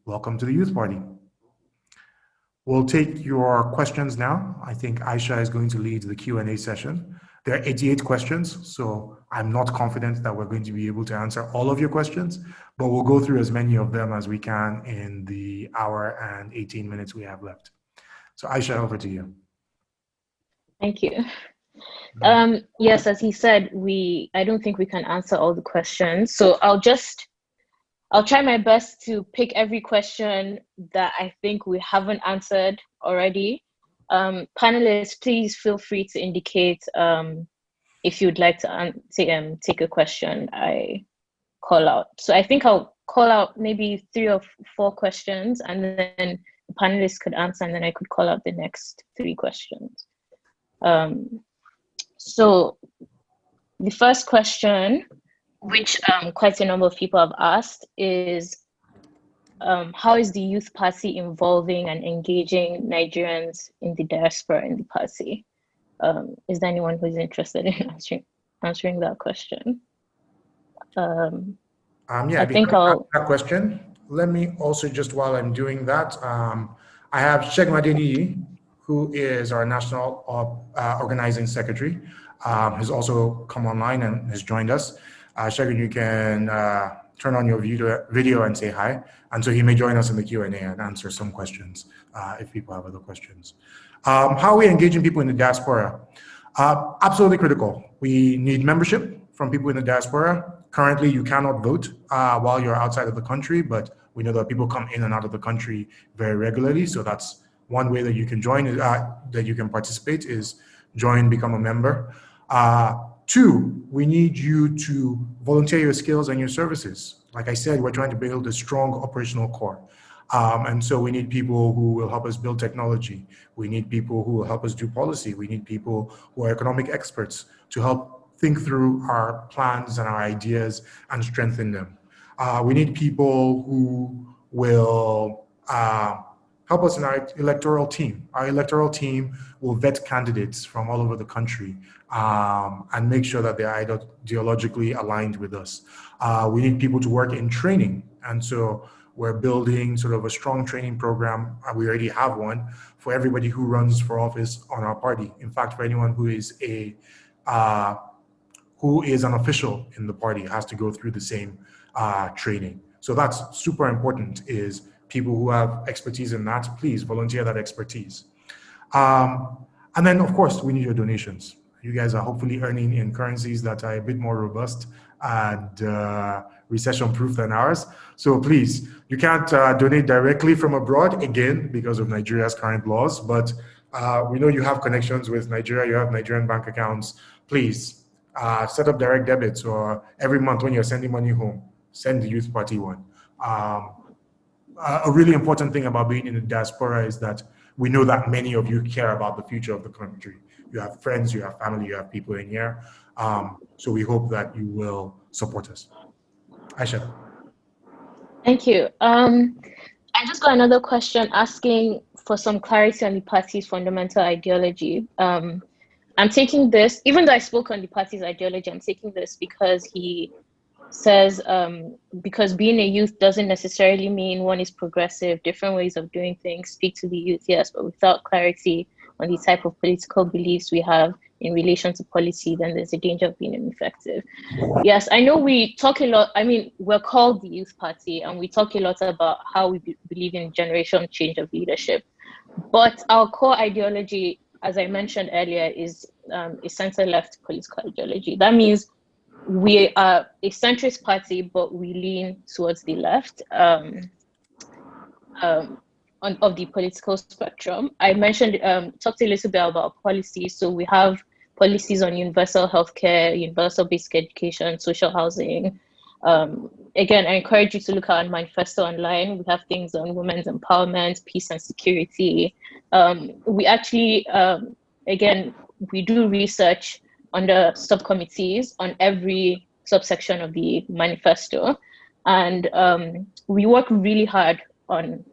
Welcome to the Youth Party. We'll take your questions now. I think Aisha is going to lead the Q&A session. There are 88 questions, so I'm not confident that we're going to be able to answer all of your questions, but we'll go through as many of them as we can in the hour and 18 minutes we have left. So Aisha, over to you. Thank you. Yes, as he said, I don't think we can answer all the questions. So I'll try my best to pick every question that I think we haven't answered already. Panelists, please feel free to indicate if you'd like to take a question I call out. So I think I'll call out maybe 3 or 4 questions, and then the panelists could answer, and then I could call out the next 3 questions. So the first question, which quite a number of people have asked, is how is the Youth Party involving and engaging Nigerians in the diaspora in the party? Is there anyone who's interested in answering that question? Yeah, I think I'll... that question. Let me also, just while I'm doing that, I have Segun Adeniyi, who is our National Organizing Secretary, has also come online and has joined us. Segun, you can turn on your video and say hi. And so he may join us in the Q&A and answer some questions if people have other questions. How are we engaging people in the diaspora? Absolutely critical. We need membership from people in the diaspora. Currently, you cannot vote while you're outside of the country, but we know that people come in and out of the country very regularly. So that's one way that you can join, that you can participate, is join, become a member. 2, we need you to volunteer your skills and your services. Like I said, we're trying to build a strong operational core. And so we need people who will help us build technology. We need people who will help us do policy. We need people who are economic experts to help think through our plans and our ideas and strengthen them. We need people who will help us in our electoral team. Our electoral team will vet candidates from all over the country and make sure that they are ideologically aligned with us. We need people to work in training. And so we're building sort of a strong training program. We already have one for everybody who runs for office on our party. In fact, for anyone who is an official in the party has to go through the same training. So that's super important, is people who have expertise in that, please volunteer that expertise. And then, of course, we need your donations. You guys are hopefully earning in currencies that are a bit more robust and recession-proof than ours. So please, you can't donate directly from abroad, again, because of Nigeria's current laws, but we know you have connections with Nigeria, you have Nigerian bank accounts. Please, set up direct debits, or every month when you're sending money home, send the Youth Party one. A really important thing about being in the diaspora is that we know that many of you care about the future of the country. You have friends, you have family, you have people in here. So we hope that you will support us. Aisha. Thank you. I just got another question asking for some clarity on the party's fundamental ideology. I'm taking this, even though I spoke on the party's ideology, I'm taking this because he says, because being a youth doesn't necessarily mean one is progressive, different ways of doing things, speak to the youth, yes, but without clarity on the type of political beliefs we have in relation to policy, then there's a danger of being ineffective. Yes, I know we talk a lot, I mean, we're called the Youth Party, and we talk a lot about how we believe in generational change of leadership. But our core ideology, as I mentioned earlier, is a center-left political ideology. That means we are a centrist party, but we lean towards the left of the political spectrum. I mentioned, talked a little bit about policies. So we have policies on universal healthcare, universal basic education, social housing. Again, I encourage you to look at our manifesto online. We have things on women's empowerment, peace and security. We actually, again, we do research under subcommittees on every subsection of the manifesto. And we work really hard on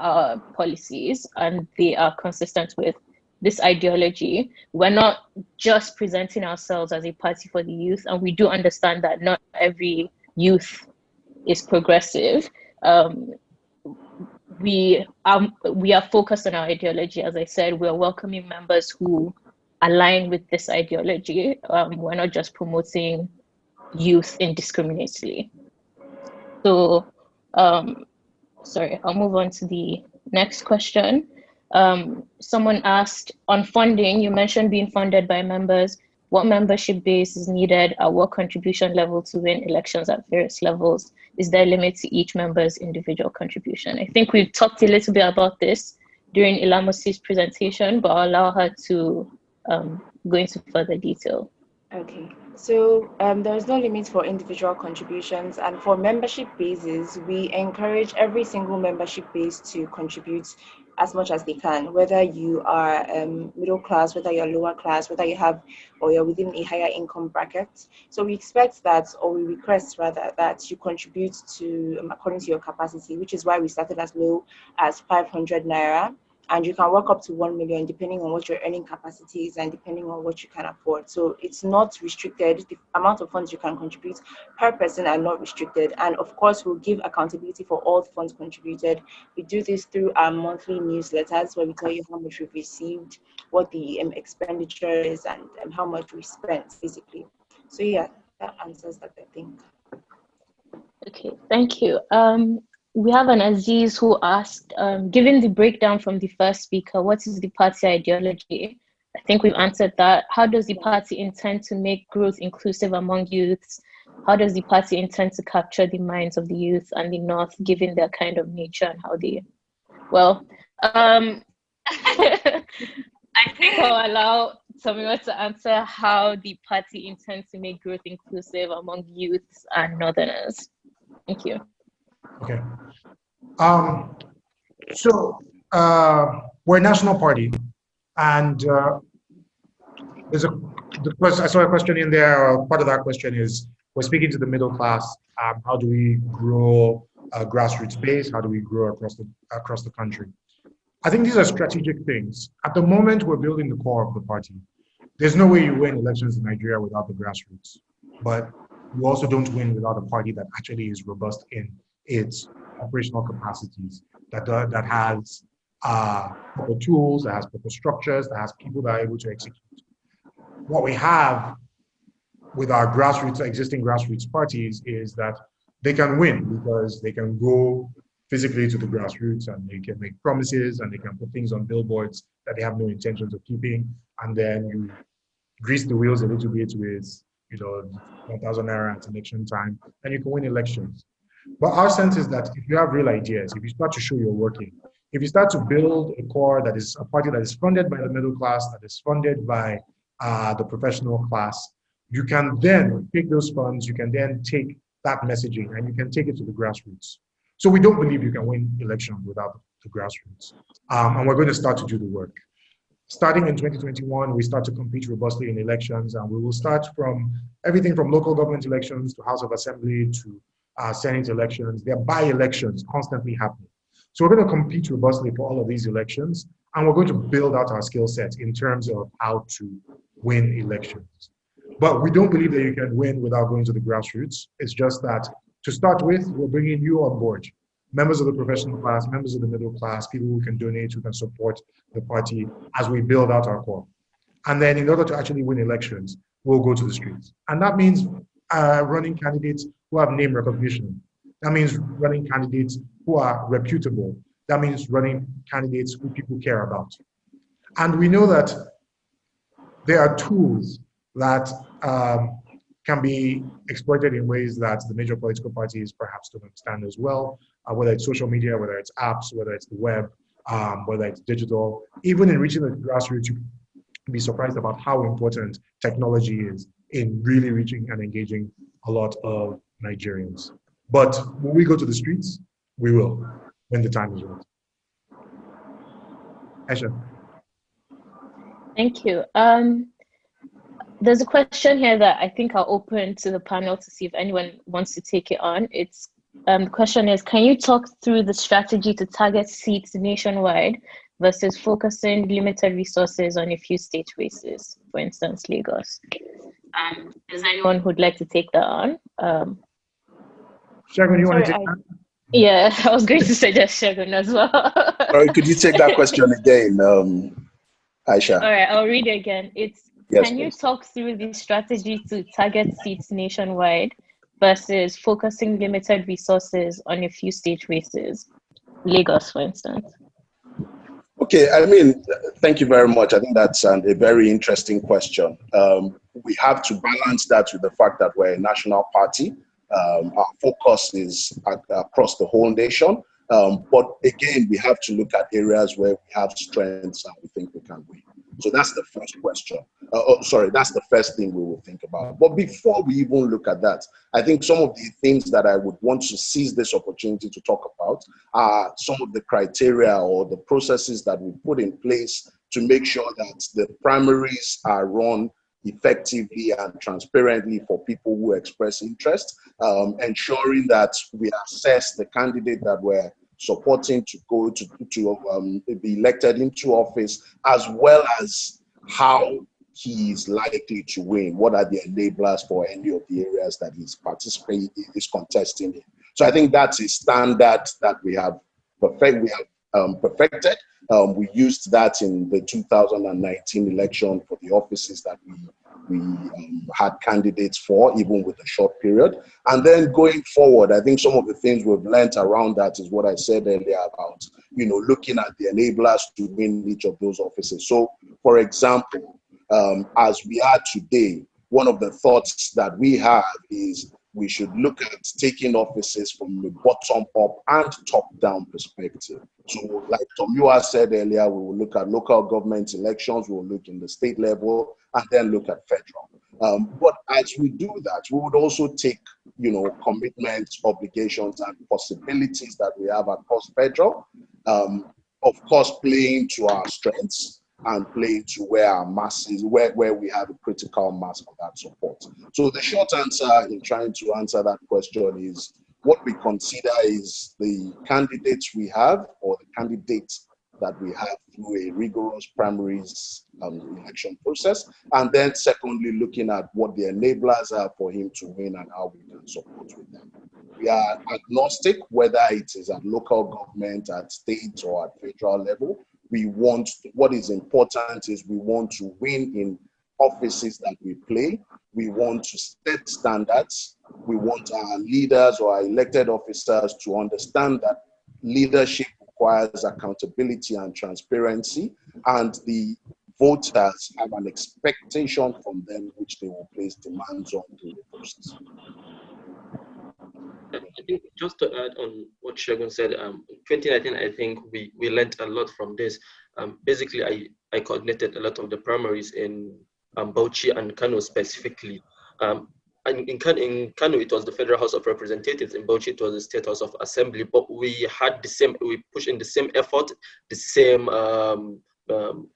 our policies and they are consistent with this ideology, we're not just presenting ourselves as a party for the youth, and we do understand that not every youth is progressive. We are focused on our ideology. As I said, we are welcoming members who align with this ideology. We're not just promoting youth indiscriminately. So, sorry, I'll move on to the next question. Someone asked, on funding, you mentioned being funded by members. What membership base is needed at what contribution level to win elections at various levels? Is there a limit to each member's individual contribution? I think we've talked a little bit about this during Ilamosi's presentation, but I'll allow her to go into further detail. Okay, so there is no limit for individual contributions, and for membership bases, we encourage every single membership base to contribute as much as they can, whether you are middle class, whether you're lower class, whether you have or you're within a higher income bracket. So we expect that, or we request rather, that you contribute to according to your capacity, which is why we started as low as 500 naira. And you can work up to 1 million depending on what your earning capacity is and depending on what you can afford. So it's not restricted. The amount of funds you can contribute per person are not restricted. And of course, we'll give accountability for all the funds contributed. We do this through our monthly newsletters where we tell you how much we've received, what the expenditure is, and how much we spent, basically. So yeah, that answers that, I think. Okay, thank you. We have an Aziz who asked, given the breakdown from the first speaker, what is the party ideology? I think we've answered that. How does the party intend to make growth inclusive among youths? How does the party intend to capture the minds of the youth and the North, given their kind of nature and how they, well, I think I'll allow Tomiwa to answer how the party intends to make growth inclusive among youths and Northerners. Thank you. Okay. We're a national party, and I saw a question in there. Part of that question is, we're speaking to the middle class. How do we grow a grassroots base? How do we grow across the country? I think these are strategic things. At the moment, we're building the core of the party. There's no way you win elections in Nigeria without the grassroots, but you also don't win without a party that actually is robust in its operational capacities, that has proper tools, that has proper structures, that has people that are able to execute. What we have with our existing grassroots parties is that they can win because they can go physically to the grassroots and they can make promises and they can put things on billboards that they have no intentions of keeping, and then you grease the wheels a little bit with 1,000 naira at election time, and you can win elections. But our sense is that if you have real ideas, if you start to show you're working, if you start to build a core that is a party that is funded by the middle class, that is funded by the professional class, you can then take those funds, you can then take that messaging and you can take it to the grassroots. So we don't believe you can win elections without the grassroots. And we're going to start to do the work. Starting in 2021, we start to compete robustly in elections, and we will start from everything from local government elections to House of Assembly to Senate elections. There are by-elections constantly happening. So we're going to compete robustly for all of these elections, and we're going to build out our skill sets in terms of how to win elections. But we don't believe that you can win without going to the grassroots. It's just that to start with, we're bringing you on board. Members of the professional class, members of the middle class, people who can donate, who can support the party as we build out our core. And then in order to actually win elections, we'll go to the streets. And that means running candidates who have name recognition. That means running candidates who are reputable. That means running candidates who people care about. And we know that there are tools that can be exploited in ways that the major political parties perhaps don't understand as well, whether it's social media, whether it's apps, whether it's the web, whether it's digital. Even in reaching the grassroots, you can be surprised about how important technology is in really reaching and engaging a lot of Nigerians. But when we go to the streets, we will, when the time is right. Aisha. Thank you. There's a question here that I think I'll open to the panel to see if anyone wants to take it on. It's The question is, can you talk through the strategy to target seats nationwide versus focusing limited resources on a few state races, for instance, Lagos? Is there anyone who'd like to take that on? Segun, you want to Sorry, take that? Yeah, I was going to suggest Segun as well. Sorry, could you take that question again, Aisha? All right, I'll read it again. It's, Yes, can you please. talk through the strategy to target seats nationwide versus focusing limited resources on a few state races, Lagos, for instance? Okay, I mean, thank you very much. I think that's a very interesting question. We have to balance that with the fact that we're a national party. Our focus is across the whole nation. But again, we have to look at areas where we have strengths and we think we can win. So that's the first question. That's the first thing we will think about. But before we even look at that, I think some of the things that I would want to seize this opportunity to talk about are some of the criteria or the processes that we put in place to make sure that the primaries are run effectively and transparently for people who express interest, ensuring that we assess the candidate that we're supporting to go to be elected into office, as well as how he is likely to win. What are the enablers for any of the areas that he's participating, is contesting in? So I think that's a standard that we have perfected. We used that in the 2019 election for the offices that we had candidates for, even with a short period. And then going forward, I think some of the things we've learned around that is what I said earlier about, looking at the enablers to win each of those offices. So, for example, as we are today, one of the thoughts that we have is we should look at taking offices from the bottom up and top down perspective. So like Tomiwa said earlier, we will look at local government elections, we'll look in the state level, and then look at federal. But as we do that, we would also take, commitments, obligations, and possibilities that we have across federal, of course, playing to our strengths and playing to where our mass is, where we have a critical mass of that support. So the short answer in trying to answer that question is what we consider is the candidates we have, or the candidates that we have through a rigorous primaries election process. And then secondly, looking at what the enablers are for him to win and how we can support with them. We are agnostic, whether it is at local government, at state, or at federal level. What is important is we want to win in offices that we play. We want to set standards. We want our leaders or our elected officers to understand that leadership requires accountability and transparency, and the voters have an expectation from them which they will place demands on through the process. I think just to add on what Segun said, 2019, I think we learned a lot from this. Basically, I coordinated a lot of the primaries in Bauchi and Kano specifically. And in Kano, it was the Federal House of Representatives. In Bauchi, it was the State House of Assembly. But we pushed in the same effort, the same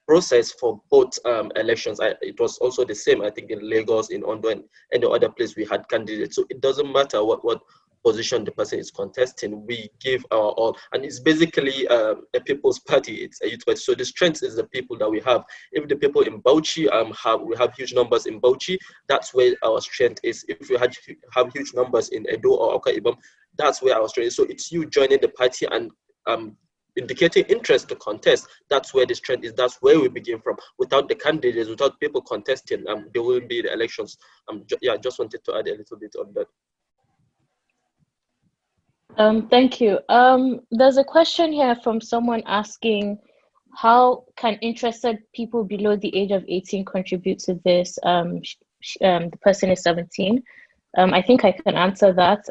process for both elections. It was also the same, I think, in Lagos, in Ondo, and any other place we had candidates. So it doesn't matter what position the person is contesting, we give our all. And it's basically a people's party, it's a youth party. So the strength is the people that we have. If the people in Bauchi we have huge numbers in Bauchi, that's where our strength is. If we have huge numbers in Edo or Akwa Ibom, that's where our strength is. So it's you joining the party and indicating interest to contest. That's where the strength is. That's where we begin from. Without the candidates, without people contesting, there wouldn't be the elections. Just wanted to add a little bit on that. Thank you. There's a question here from someone asking, how can interested people below the age of 18 contribute to this? The person is 17. I think I can answer that.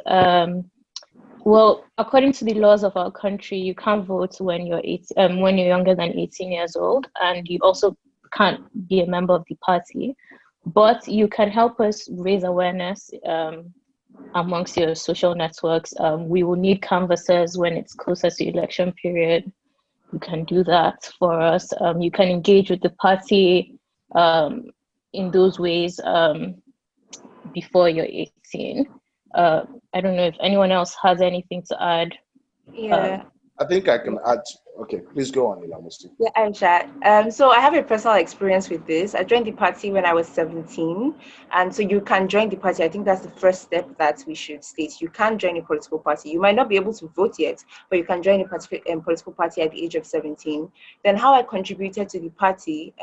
Well, according to the laws of our country, you can't vote when you're younger than 18 years old, and you also can't be a member of the party. But you can help us raise awareness amongst your social networks. We will need canvassers when it's closer to election period. You can do that for us. You can engage with the party in those ways before you're 18. I don't know if anyone else has anything to add. Yeah. I think I can add. Okay, please go on, Ilamosi. Yeah, Aisha. So I have a personal experience with this. I joined the party when I was 17. And so you can join the party. I think that's the first step that we should state. You can join a political party. You might not be able to vote yet, but you can join a political party at the age of 17. Then how I contributed to the party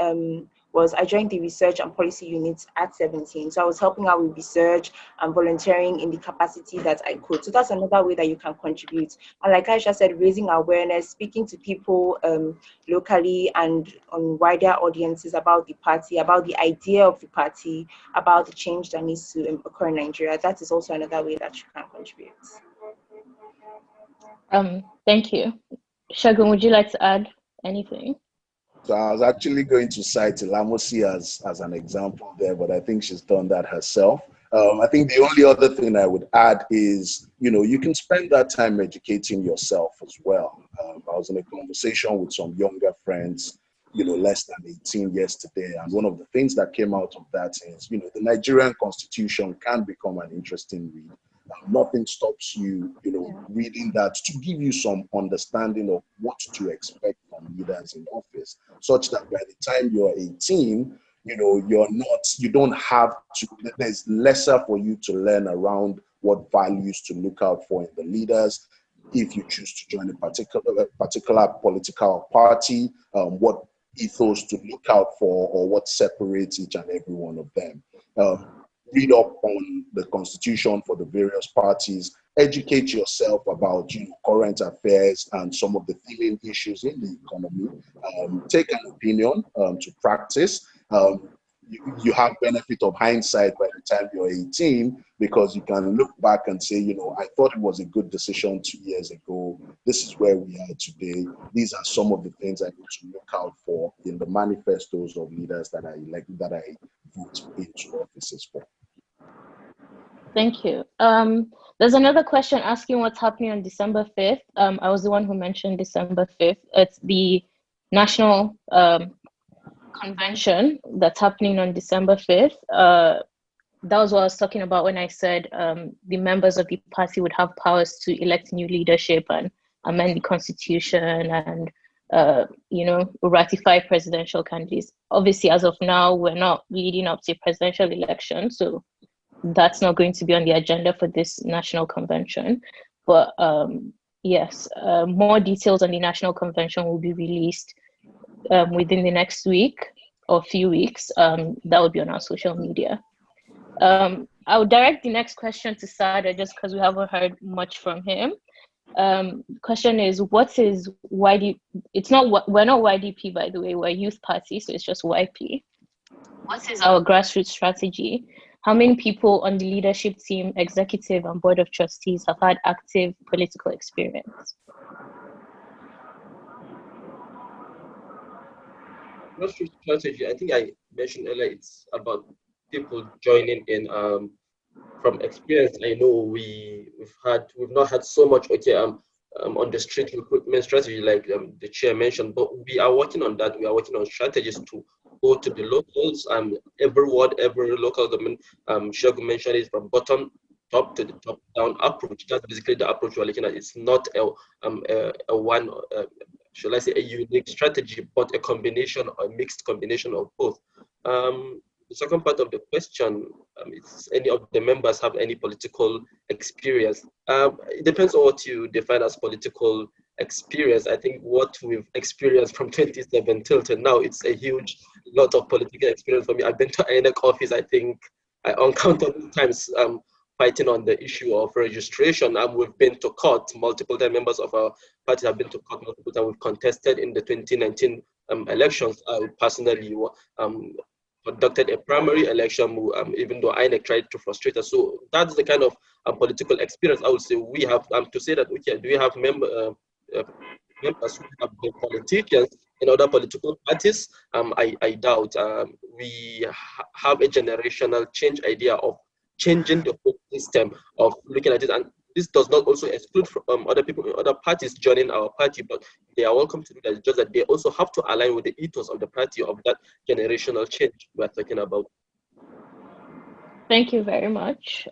was I joined the research and policy unit at 17. So I was helping out with research and volunteering in the capacity that I could. So that's another way that you can contribute. And like Aisha said, raising awareness, speaking to people locally and on wider audiences about the party, about the idea of the party, about the change that needs to occur in Nigeria. That is also another way that you can contribute. Thank you. Segun, would you like to add anything? So I was actually going to cite Ilamosi as an example there, but I think she's done that herself. I think the only other thing I would add is, you can spend that time educating yourself as well. I was in a conversation with some younger friends, less than 18 yesterday. And one of the things that came out of that is, the Nigerian constitution can become an interesting read. Nothing stops you, reading that to give you some understanding of what to expect from leaders in office, such that by the time you're 18, you don't have to, there's lesser for you to learn around what values to look out for in the leaders. If you choose to join a particular political party, what ethos to look out for or what separates each and every one of them. Read up on the constitution for the various parties, educate yourself about current affairs and some of the feeling issues in the economy. Take an opinion to practice. You have benefit of hindsight by the time you're 18 because you can look back and say, I thought it was a good decision 2 years ago. This is where we are today. These are some of the things I need to look out for in the manifestos of leaders that I elect, that I vote into offices for. Thank you. There's another question asking what's happening on December 5th. I was the one who mentioned December 5th. It's the national convention that's happening on December 5th. That was what I was talking about when I said the members of the party would have powers to elect new leadership and amend the constitution and ratify presidential candidates. Obviously, as of now, we're not leading up to a presidential election, so that's not going to be on the agenda for this national convention. But yes, more details on the national convention will be released within the next week or few weeks. That will be on our social media. I will direct the next question to Sada just because we haven't heard much from him. Question is, what is YDP? We're not YDP, by the way, we're youth party, so it's just YP. What is our grassroots strategy? How many people on the leadership team, executive, and board of trustees have had active political experience? Grassroots strategy, I think I mentioned earlier, it's about people joining in. From experience, I know we've not had so much on the street recruitment strategy like the chair mentioned, but we are working on that. We are working on strategies to go to the locals, every ward, every local government. Segun mentioned it from bottom top to the top down approach. That's basically the approach we're looking at. It's not a one, shall I say, a unique strategy, but a combination, a mixed combination of both. The second part of the question is, any of the members have any political experience? It depends on what you define as political experience. I think what we've experienced from 2017 till now, it's a huge lot of political experience for me. I've been to INEC office, I think, uncountable times fighting on the issue of registration. We've been to court multiple times. Members of our party have been to court multiple times. We've contested in the 2019 elections. I personally conducted a primary election, even though INEC tried to frustrate us. So that's the kind of political experience I would say we have. To say that, okay, do we have members who have been politicians in other political parties? I doubt. We have a generational change idea of changing the whole system of looking at it. And this does not also exclude from other people in other parties joining our party, but they are welcome to do that. It's just that they also have to align with the ethos of the party, of that generational change we're talking about. Thank you very much.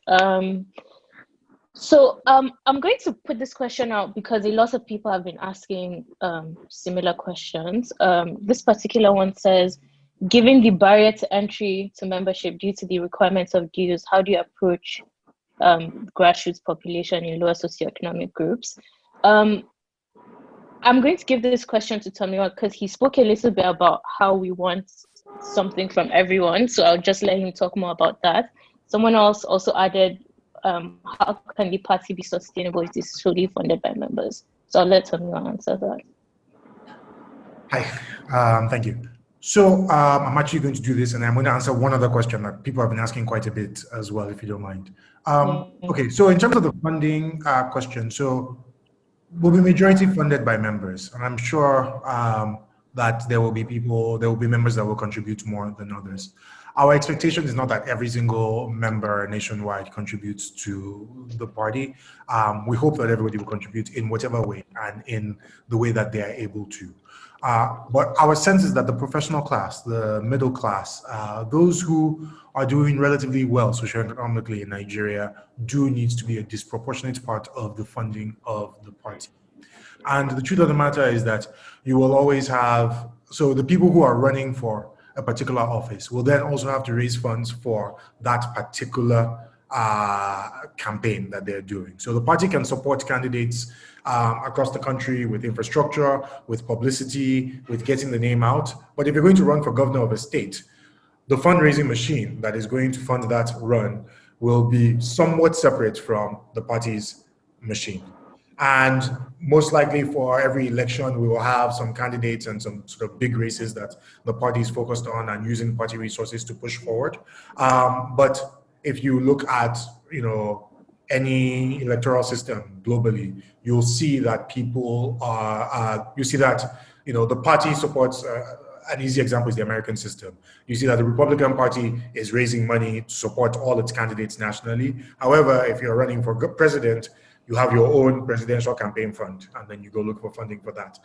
So I'm going to put this question out because a lot of people have been asking similar questions. This particular one says, given the barrier to entry to membership due to the requirements of dues, how do you approach grassroots population in lower socioeconomic groups? I'm going to give this question to Tomiwa because he spoke a little bit about how we want something from everyone. So I'll just let him talk more about that. Someone else also added, how can the party be sustainable if it is solely funded by members? So I'll let Tomiwa answer that. Hi, thank you. So I'm actually going to do this, and I'm going to answer one other question that people have been asking quite a bit as well, if you don't mind. Okay, so in terms of the funding question, so will be majority funded by members, and I'm sure that there will be members that will contribute more than others. Our expectation is not that every single member nationwide contributes to the party. We hope that everybody will contribute in whatever way and in the way that they are able to. But our sense is that the professional class, the middle class, those who are doing relatively well socioeconomically in Nigeria do need to be a disproportionate part of the funding of the party. And the truth of the matter is that you will always have, so the people who are running for a particular office will then also have to raise funds for that particular campaign that they're doing. So the party can support candidates across the country with infrastructure, with publicity, with getting the name out. But if you're going to run for governor of a state, the fundraising machine that is going to fund that run will be somewhat separate from the party's machine. And most likely for every election, we will have some candidates and some sort of big races that the party is focused on and using party resources to push forward. But if you look at, any electoral system globally, you'll see that people are, the party supports, an easy example is the American system. You see that the Republican Party is raising money to support all its candidates nationally. However, if you're running for president, you have your own presidential campaign fund, and then you go look for funding for that.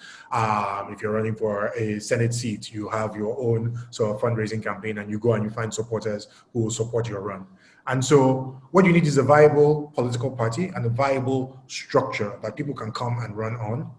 If you're running for a Senate seat, you have your own sort of fundraising campaign, and you go and you find supporters who will support your run. And so what you need is a viable political party and a viable structure that people can come and run on.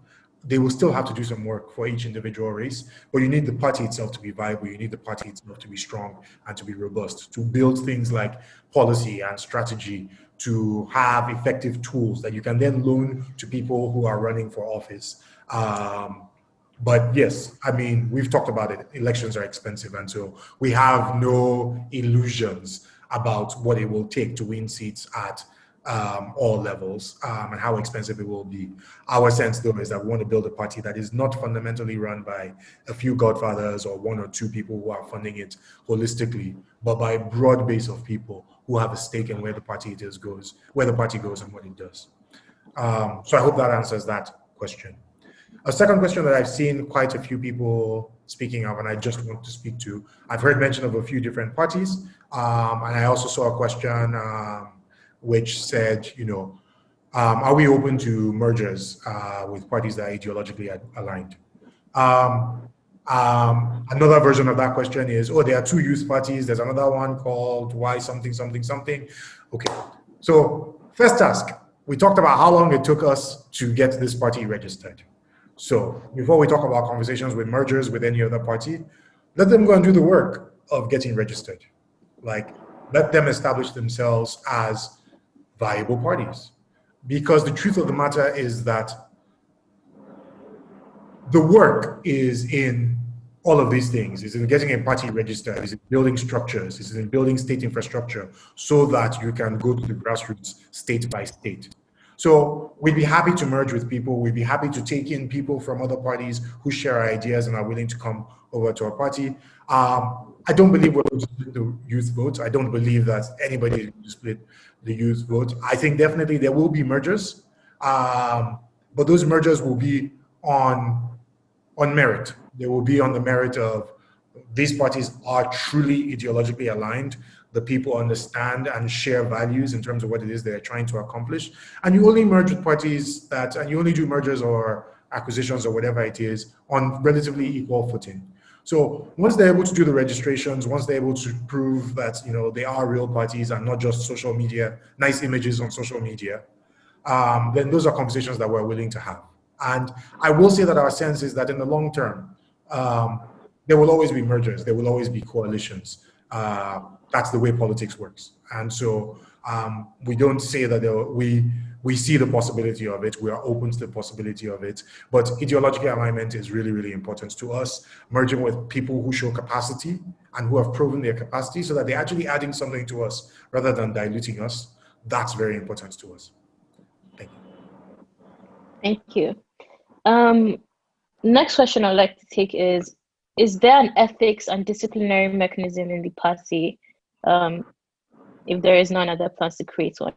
They will still have to do some work for each individual race, but you need the party itself to be viable. You need the party itself to be strong and to be robust, to build things like policy and strategy, to have effective tools that you can then loan to people who are running for office. But yes, I mean, we've talked about it. Elections are expensive, and so we have no illusions about what it will take to win seats at all levels and how expensive it will be. Our sense, though, is that we want to build a party that is not fundamentally run by a few godfathers or one or two people who are funding it holistically, but by a broad base of people who have a stake in where the party goes and what it does. So I hope that answers that question. A second question that I've seen quite a few people speaking of, and I just want to speak to, I've heard mention of a few different parties, and I also saw a question which said, are we open to mergers with parties that are ideologically aligned? Another version of that question is, there are two youth parties. There's another one called why something, something, something. Okay, so first task, we talked about how long it took us to get this party registered. So before we talk about conversations with mergers with any other party, let them go and do the work of getting registered. Like, let them establish themselves as viable parties. Because the truth of the matter is that the work is in all of these things. It's in getting a party registered, it's in building structures, it's in building state infrastructure so that you can go to the grassroots state by state. So we'd be happy to merge with people. We'd be happy to take in people from other parties who share ideas and are willing to come over to our party. I don't believe we're going to split the youth vote. I don't believe that anybody is going to split the youth vote. I think definitely there will be mergers, but those mergers will be on merit. They will be on the merit of these parties are truly ideologically aligned. The people understand and share values in terms of what it is they're trying to accomplish. And you only merge with parties and you only do mergers or acquisitions or whatever it is on relatively equal footing. So once they're able to do the registrations, once they're able to prove that they are real parties and not just social media, nice images on social media, then those are conversations that we're willing to have. And I will say that our sense is that in the long term, there will always be mergers, there will always be coalitions. That's the way politics works. And so we don't say that we see the possibility of it, we are open to the possibility of it, but ideological alignment is really, really important to us, merging with people who show capacity and who have proven their capacity so that they're actually adding something to us rather than diluting us. That's very important to us. Thank you. Thank you. Next question I'd like to take is there an ethics and disciplinary mechanism in the party? If there is none, are there plans to create one?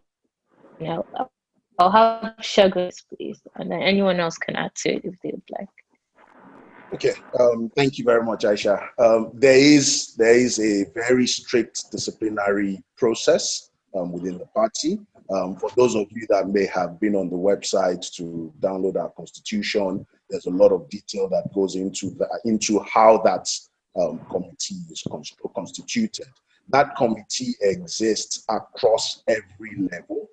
I'll have Segun, please, and then anyone else can add to it if they would like. Okay, thank you very much, Aisha. There is a very strict disciplinary process within the party. For those of you that may have been on the website to download our constitution, there's a lot of detail that goes into how that committee is constituted. That committee exists across every level.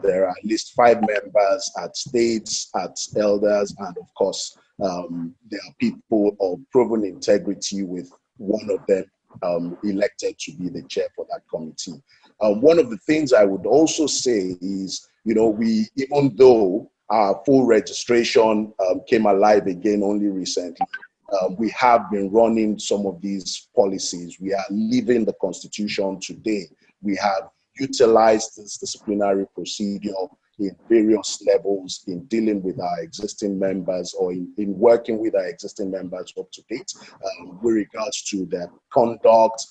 There are at least 5 members at states, at elders, and of course, there are people of proven integrity, with one of them elected to be the chair for that committee. One of the things I would also say is, even though our full registration came alive again only recently, we have been running some of these policies. We are living the constitution today. We have utilized this disciplinary procedure in various levels in dealing with our existing members, or in working with our existing members up to date with regards to their conduct,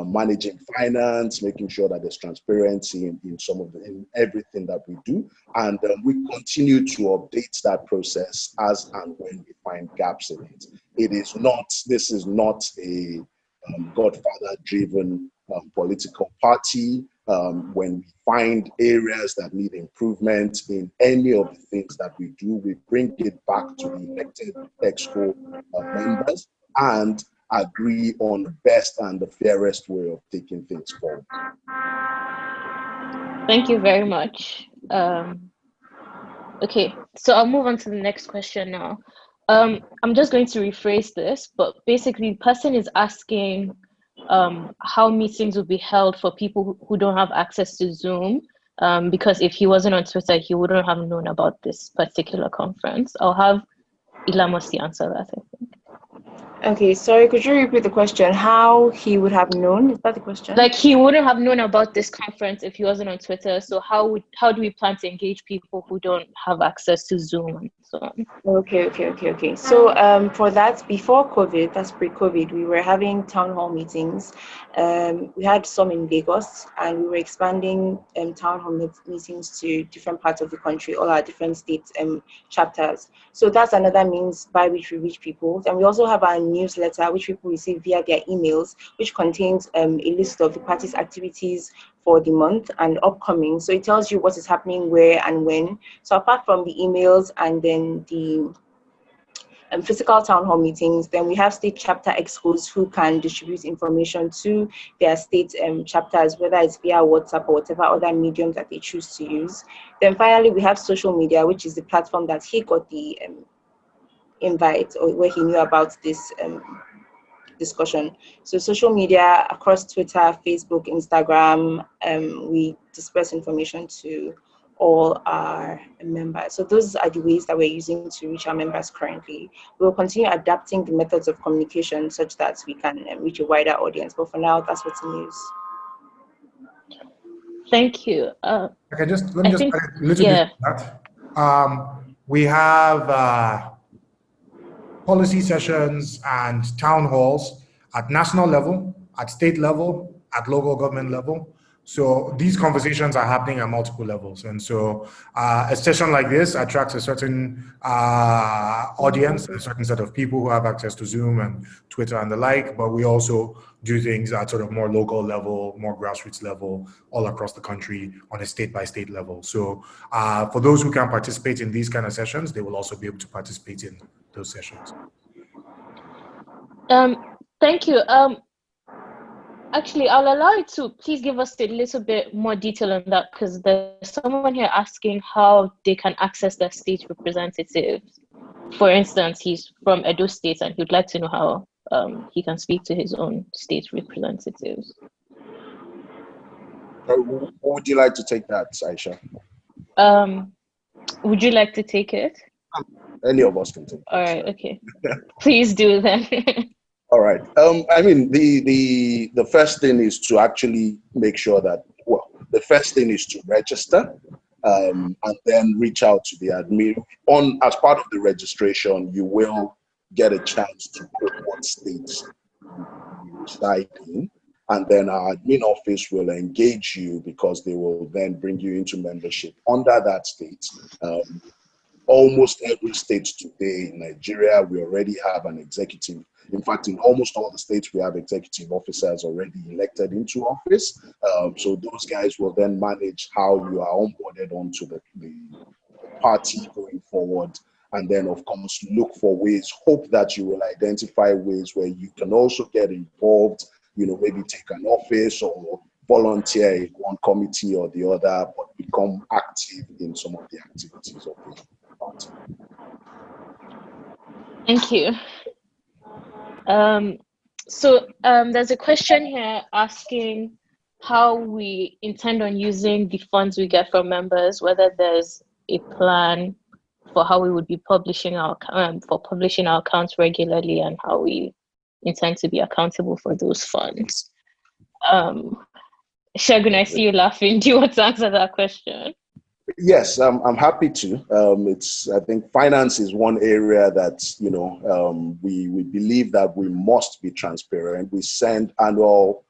managing finance, making sure that there's transparency in everything that we do. And we continue to update that process as and when we find gaps in it. This is not a Godfather-driven political party. When we find areas that need improvement in any of the things that we do, we bring it back to the elected EXCO members and agree on the best and the fairest way of taking things forward. Thank you very much. Okay, so I'll move on to the next question now. I'm just going to rephrase this, but basically the person is asking how meetings will be held for people who don't have access to Zoom, because if he wasn't on Twitter, he wouldn't have known about this particular conference. I'll have Ilamosi answer that, I think. Okay, sorry, could you repeat the question? How he would have known? Is that the question? Like, he wouldn't have known about this conference if he wasn't on Twitter. So how do we plan to engage people who don't have access to Zoom and so on? Okay. So for that, before COVID, that's pre-COVID, we were having town hall meetings. We had some in Lagos, and we were expanding town hall meetings to different parts of the country, all our different states chapters. So that's another means by which we reach people. And we also have our newsletter, which people receive via their emails, which contains a list of the party's activities for the month and upcoming. So it tells you what is happening where and when. So apart from the emails and then the physical town hall meetings, then we have state chapter excos who can distribute information to their state chapters, whether it's via WhatsApp or whatever other medium that they choose to use. Then finally, we have social media, which is the platform that he got the invite, or where he knew about this discussion. So social media across Twitter, Facebook, Instagram, we disperse information to all our members. So those are the ways that we're using to reach our members currently. We'll continue adapting the methods of communication such that we can reach a wider audience. But for now, that's what's in use. Thank you. Let me just add a little bit to that. We have policy sessions and town halls at national level, at state level, at local government level. So these conversations are happening at multiple levels. And so a session like this attracts a certain audience, a certain set of people who have access to Zoom and Twitter and the like, but we also do things at sort of more local level, more grassroots level, all across the country on a state-by-state level. So for those who can participate in these kind of sessions, they will also be able to participate in those sessions. Thank you. Actually, I'll allow you to please give us a little bit more detail on that, because there's someone here asking how they can access their state representatives. For instance, he's from Edo State and he'd like to know how he can speak to his own state representatives. Who would you like to take that, Aisha? Would you like to take it? Any of us can take it. All right, okay. Please do then. All right. I mean, the first thing is to actually make sure that, well, the first thing is to register, and then reach out to the admin. As part of the registration, you will get a chance to put what states you reside in, and then our admin office will engage you because they will then bring you into membership under that state. Almost every state today in Nigeria, we already have an executive. In fact, in almost all the states, we have executive officers already elected into office. So those guys will then manage how you are onboarded onto the party going forward. And then, of course, look for ways, hope that you will identify ways where you can also get involved, maybe take an office or volunteer in one committee or the other, but become active in some of the activities of the party. Thank you. So there's a question here asking how we intend on using the funds we get from members, whether there's a plan for how we would be publishing our accounts regularly, and how we intend to be accountable for those funds. Segun, I see you laughing. Do you want to answer that question? Yes, I'm happy to. I think finance is one area that, we believe that we must be transparent. We send annual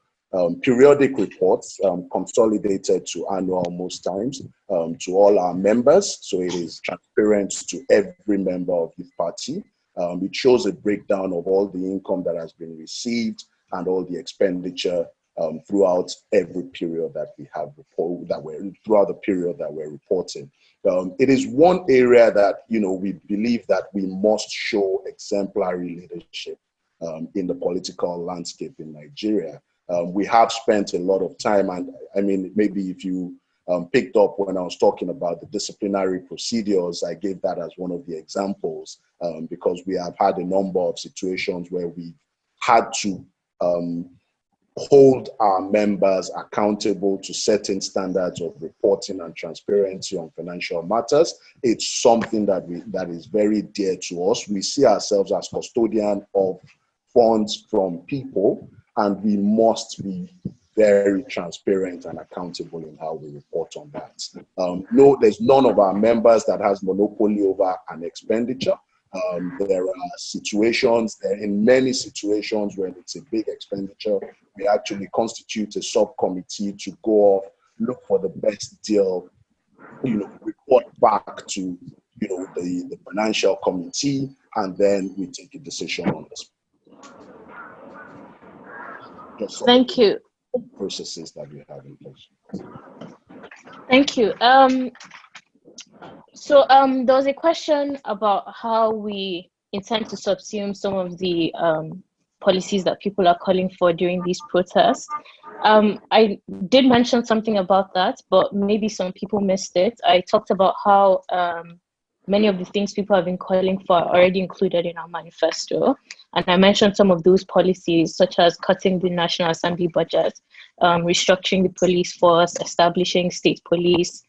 periodic reports, consolidated to annual most times, to all our members. So it is transparent to every member of the party. It shows a breakdown of all the income that has been received and all the expenditure throughout every period that we have throughout the period that we're reporting. It is one area that, we believe that we must show exemplary leadership in the political landscape in Nigeria. We have spent a lot of time, and I mean, maybe if you picked up when I was talking about the disciplinary procedures, I gave that as one of the examples, because we have had a number of situations where we had to hold our members accountable to certain standards of reporting and transparency on financial matters. It's something that is very dear to us. We see ourselves as custodian of funds from people, and we must be very transparent and accountable in how we report on that. No, there's none of our members that has monopoly over an expenditure. There are in many situations when it's a big expenditure, we actually constitute a subcommittee to go off, look for the best deal, report back to, the financial committee, and then we take a decision on this. Thank you. Processes that we have in place. Thank you. So there was a question about how we intend to subsume some of the policies that people are calling for during these protests. I did mention something about that, but maybe some people missed it. I talked about how many of the things people have been calling for are already included in our manifesto. And I mentioned some of those policies, such as cutting the National Assembly budget, restructuring the police force, establishing state police,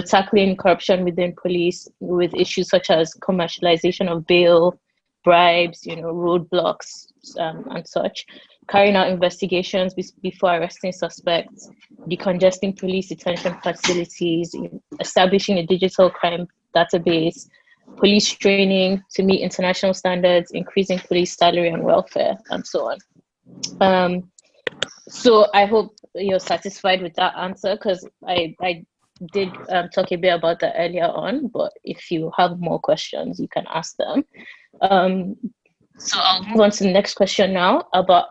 tackling corruption within police with issues such as commercialization of bail, bribes, roadblocks, and such, carrying out investigations before arresting suspects, decongesting police detention facilities, establishing a digital crime database, police training to meet international standards, increasing police salary and welfare, and so on. So I hope you're satisfied with that answer, because I did talk a bit about that earlier on, but if you have more questions, you can ask them. So I'll move on to the next question now about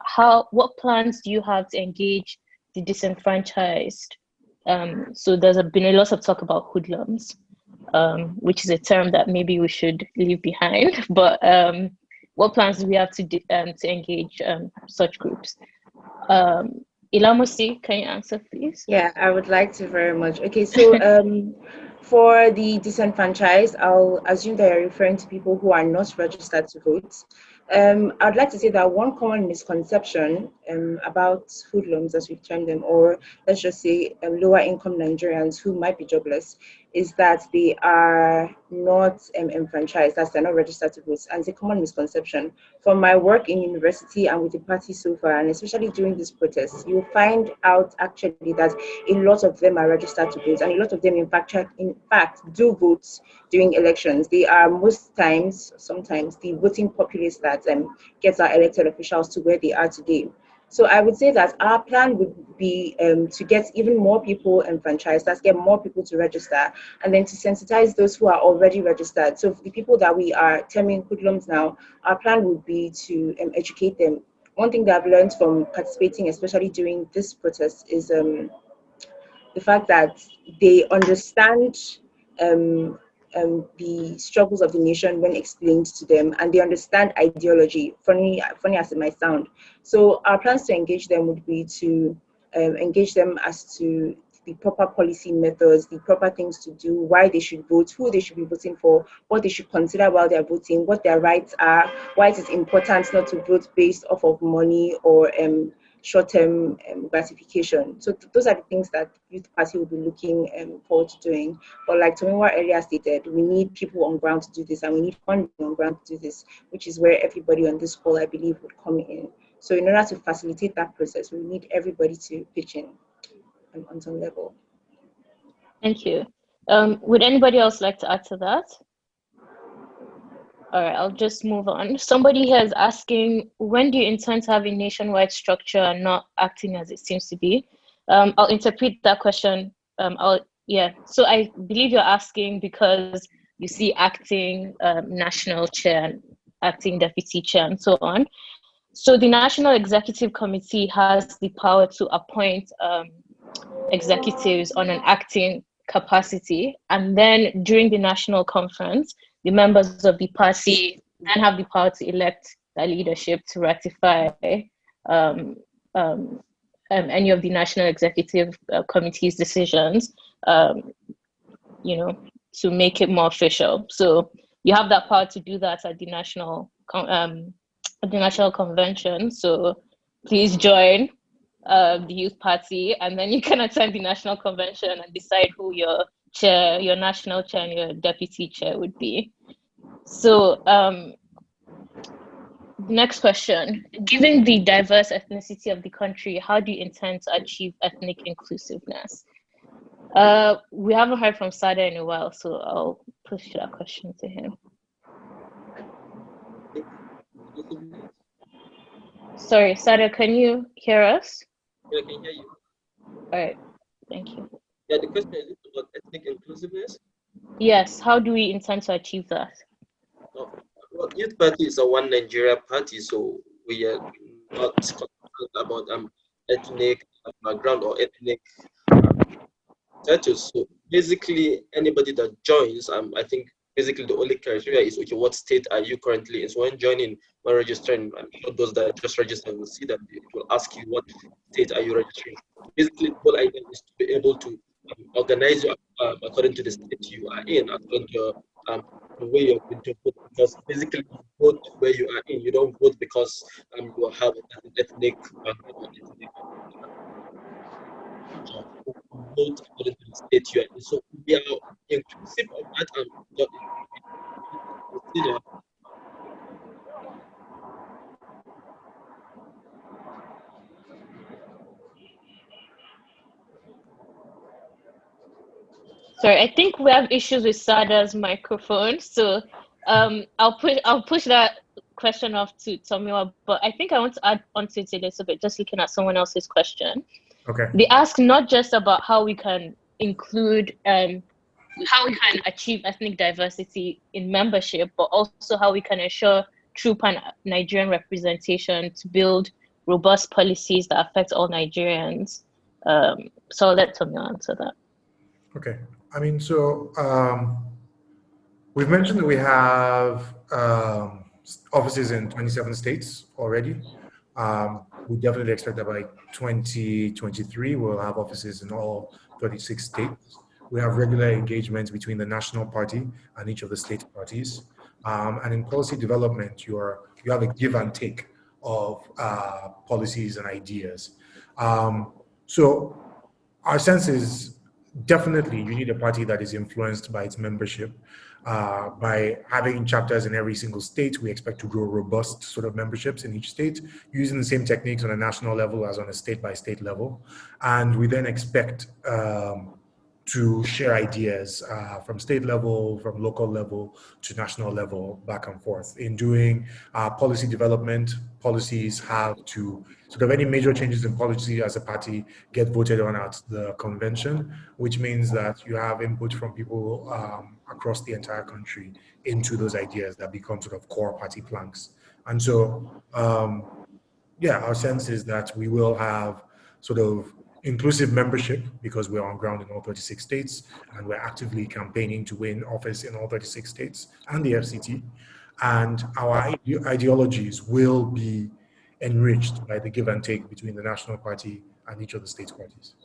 what plans do you have to engage the disenfranchised? So there's been a lot of talk about hoodlums, which is a term that maybe we should leave behind, but what plans do we have to engage such groups? Ilamosi, can you answer, please? Yeah, I would like to very much. Okay, so for the disenfranchised, I'll assume that you're referring to people who are not registered to vote. I'd like to say that one common misconception about hoodlums, as we term them, or let's just say lower income Nigerians who might be jobless, is that they are not enfranchised, that they're not registered to vote. And it's a common misconception. From my work in university and with the party so far, and especially during this protest, you'll find out actually that a lot of them are registered to vote, and a lot of them, in fact, do vote during elections. They are sometimes, the voting populace that gets our elected officials to where they are today. So I would say that our plan would be to get even more people enfranchised, let's get more people to register, and then to sensitize those who are already registered. So for the people that we are terming hoodlums now, our plan would be to educate them. One thing that I've learned from participating, especially during this protest, is the fact that they understand the struggles of the nation when explained to them, and they understand ideology, funny as it might sound. So our plans to engage them would be to engage them as to the proper policy methods, the proper things to do, why they should vote, who they should be voting for, what they should consider while they're voting, what their rights are, why it is important not to vote based off of money or short-term gratification. So those are the things that Youth Party will be looking forward to doing. But like Tomiwa earlier stated, we need people on ground to do this, and we need funding on ground to do this, which is where everybody on this call, I believe, would come in. So in order to facilitate that process, we need everybody to pitch in on some level. Thank you. Would anybody else like to add to that? All right, I'll just move on. Somebody here is asking, when do you intend to have a nationwide structure and not acting as it seems to be? I'll interpret that question. So I believe you're asking because you see acting national chair and acting deputy chair and so on. So the National Executive Committee has the power to appoint executives on an acting capacity, and then during the national conference, the members of the party then have the power to elect the leadership to ratify any of the National Executive Committee's decisions, to make it more official. So you have that power to do that at the national convention. So please join the Youth Party, and then you can attend the national convention and decide who your chair, your national chair, and your deputy chair would be. So next question, given the diverse ethnicity of the country, how do you intend to achieve ethnic inclusiveness? We haven't heard from Sada in a while, so I'll push that question to him. Sorry, Sada, can you hear us? Yeah, I can hear you. All right, thank you. Yeah, the question is about ethnic inclusiveness. Yes, how do we intend to achieve that? Well, Youth Party is a one Nigeria party, so we are not concerned about ethnic background or ethnic status. So basically, anybody that joins, I think basically the only criteria is, okay, what state are you currently in? So when registering, I'm sure those that just registered will see that it will ask you what state are you registering. Basically, the whole idea is to be able to organize you according to the state you are in, according to the way you're going to vote. Because basically, you vote where you are in. You don't vote because you have an ethnic background or ethnic vote according to the state you are in. So we are inclusive of that consider. Sorry, I think we have issues with Sada's microphone, so I'll push that question off to Tomiwa, but I think I want to add onto it a little bit, just looking at someone else's question. Okay. They ask not just about how we can include, how we can achieve ethnic diversity in membership, but also how we can ensure true pan-Nigerian representation to build robust policies that affect all Nigerians. So I'll let Tomiwa answer that. Okay. I mean, so we've mentioned that we have offices in 27 states already. we definitely expect that by 2023, we'll have offices in all 36 states. We have regular engagements between the national party and each of the state parties. And in policy development, you have a give and take of policies and ideas. So our sense is definitely you need a party that is influenced by its membership. By having chapters in every single state, we expect to grow robust sort of memberships in each state, using the same techniques on a national level as on a state-by-state level. And we then expect to share ideas from state level, from local level to national level, back and forth. In doing policy development, policies have to, sort of any major changes in policy as a party get voted on at the convention, which means that you have input from people across the entire country into those ideas that become sort of core party planks. And so, our sense is that we will have sort of inclusive membership because we're on ground in all 36 states and we're actively campaigning to win office in all 36 states and the FCT. And our ideologies will be enriched by the give and take between the national party and each of the state parties.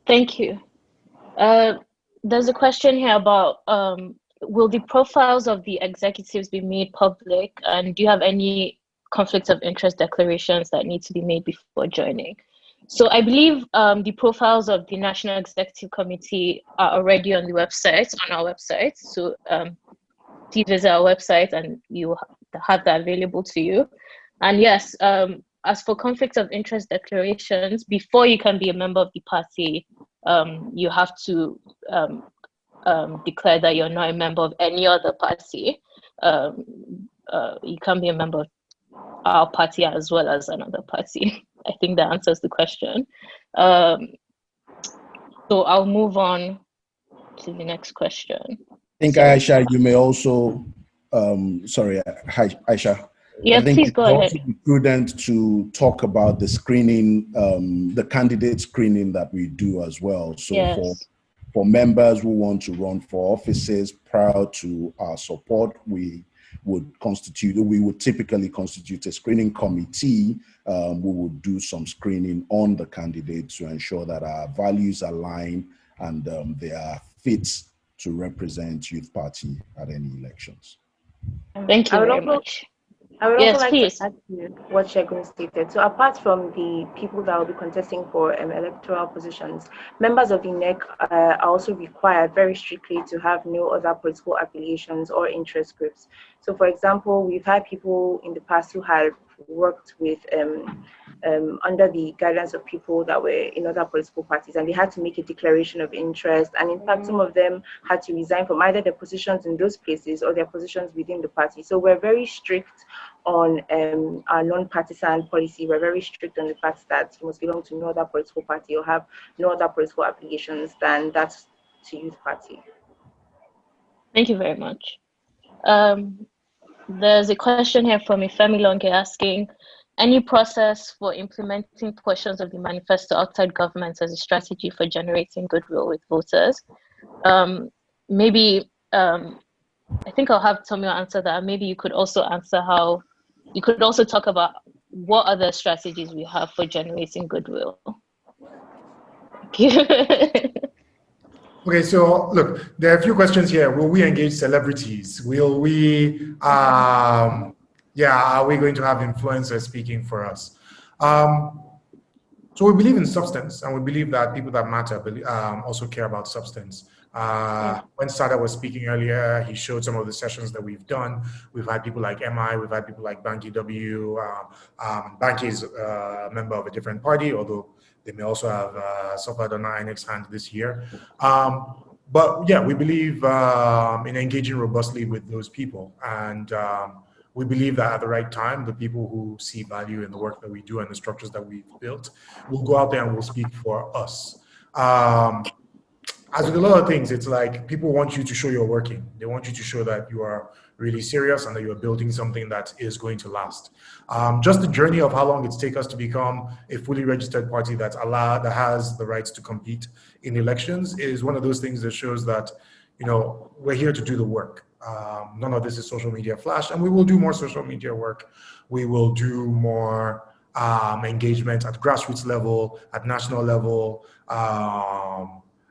Thank you. There's a question here about will the profiles of the executives be made public, and do you have any conflicts of interest declarations that need to be made before joining? So I believe the profiles of the National Executive Committee are already on the website, on our website. So please visit our website and you have that available to you. And yes, as for conflicts of interest declarations, before you can be a member of the party, you have to declare that you're not a member of any other party. You can be a member of our party as well as another party. I think that answers the question. So I'll move on to the next question. I think, Aisha, you may also, sorry, Aisha. Yeah, please go ahead. It would be prudent to talk about the screening, the candidate screening that we do as well. So yes. for members who want to run for offices prior to our support, we would typically constitute a screening committee. We would do some screening on the candidates to ensure that our values align and they are fit to represent Youth Party at any elections. Thank you very much. I would Yes, also like please. to add to what Segun stated. So apart from the people that will be contesting for electoral positions, members of the NEC are also required very strictly to have no other political affiliations or interest groups. So for example, we've had people in the past who have worked with under the guidance of people that were in other political parties, and they had to make a declaration of interest. And in fact, some of them had to resign from either their positions in those places or their positions within the party. So we're very strict on our non-partisan policy. We're very strict on the fact that you must belong to no other political party or have no other political affiliations than that to Youth Party. Thank you very much. There's a question here from Ifemi Longe asking, any process for implementing portions of the manifesto outside government as a strategy for generating goodwill with voters? Maybe, I think I'll have Tomiwa answer that. Maybe you could also answer how, you could also talk about what other strategies we have for generating goodwill. Thank you. Okay, so look, there are a few questions here. Will we engage celebrities? Will we, are we going to have influencers speaking for us? So we believe in substance, and we believe that people that matter also care about substance. When Sada was speaking earlier, he showed some of the sessions that we've done. We've had people like MI, we've had people like Banky W. Banky is a member of a different party, although they may also have suffered on INEX hand this year. But yeah, we believe in engaging robustly with those people. And we believe that at the right time, the people who see value in the work that we do and the structures that we've built will go out there and will speak for us. As with a lot of things, it's like people want you to show you're working. They want you to show that you are really serious and that you're building something that is going to last. Just the journey of how long it's taken us to become a fully registered party that has the rights to compete in elections is one of those things that shows that, we're here to do the work. None of this is social media flash, and we will do more social media work. We will do more engagement at grassroots level, at national level,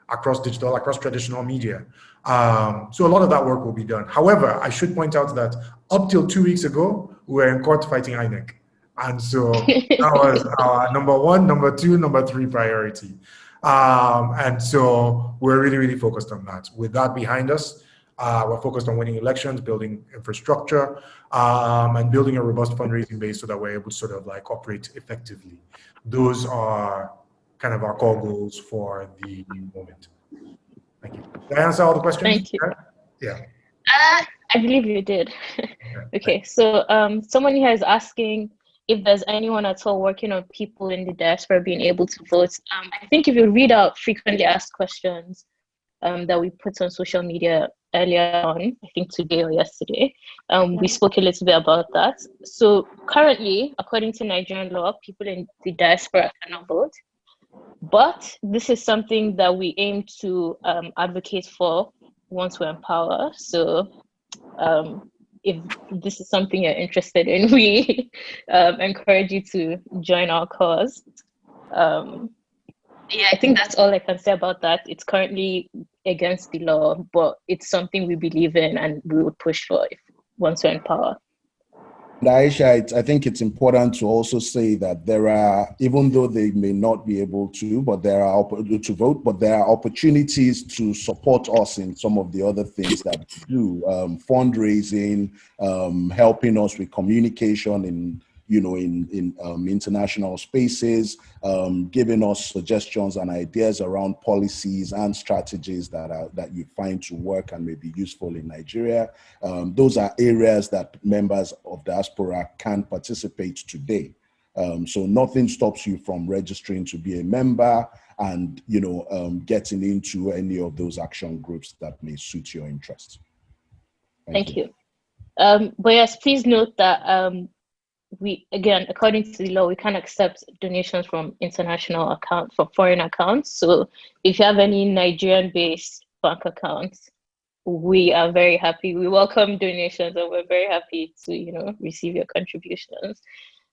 across digital, across traditional media. So a lot of that work will be done. However, I should point out that up till 2 weeks ago, we were in court fighting INEC. And so that was our number one, number two, number three priority. And so we're really, really focused on that. With that behind us, we're focused on winning elections, building infrastructure, and building a robust fundraising base so that we're able to sort of like operate effectively. Those are kind of our core goals for the moment. Thank you. Did I answer all the questions? Thank you. Yeah. I believe you did. Okay, so someone here is asking if there's anyone at all working on people in the diaspora being able to vote. I think if you read out frequently asked questions that we put on social media earlier on, I think today or yesterday, we spoke a little bit about that. So currently, according to Nigerian law, people in the diaspora cannot vote. But this is something that we aim to advocate for once we're in power. So if this is something you're interested in, we encourage you to join our cause. Yeah, I think that's all I can say about that. It's currently against the law, but it's something we believe in and we would push for once we're in power. Aisha, I think it's important to also say that there are, even though they may not be able to, but there are to vote, but there are opportunities to support us in some of the other things that we do, fundraising, helping us with communication in international spaces, giving us suggestions and ideas around policies and strategies that you find to work and may be useful in Nigeria. Those are areas that members of diaspora can participate today. So nothing stops you from registering to be a member and getting into any of those action groups that may suit your interests. Thank you. But yes, please note that we, again, according to the law, we can't accept donations from international accounts, from foreign accounts. So if you have any Nigerian-based bank accounts, we are very happy. We welcome donations and we're very happy to, receive your contributions.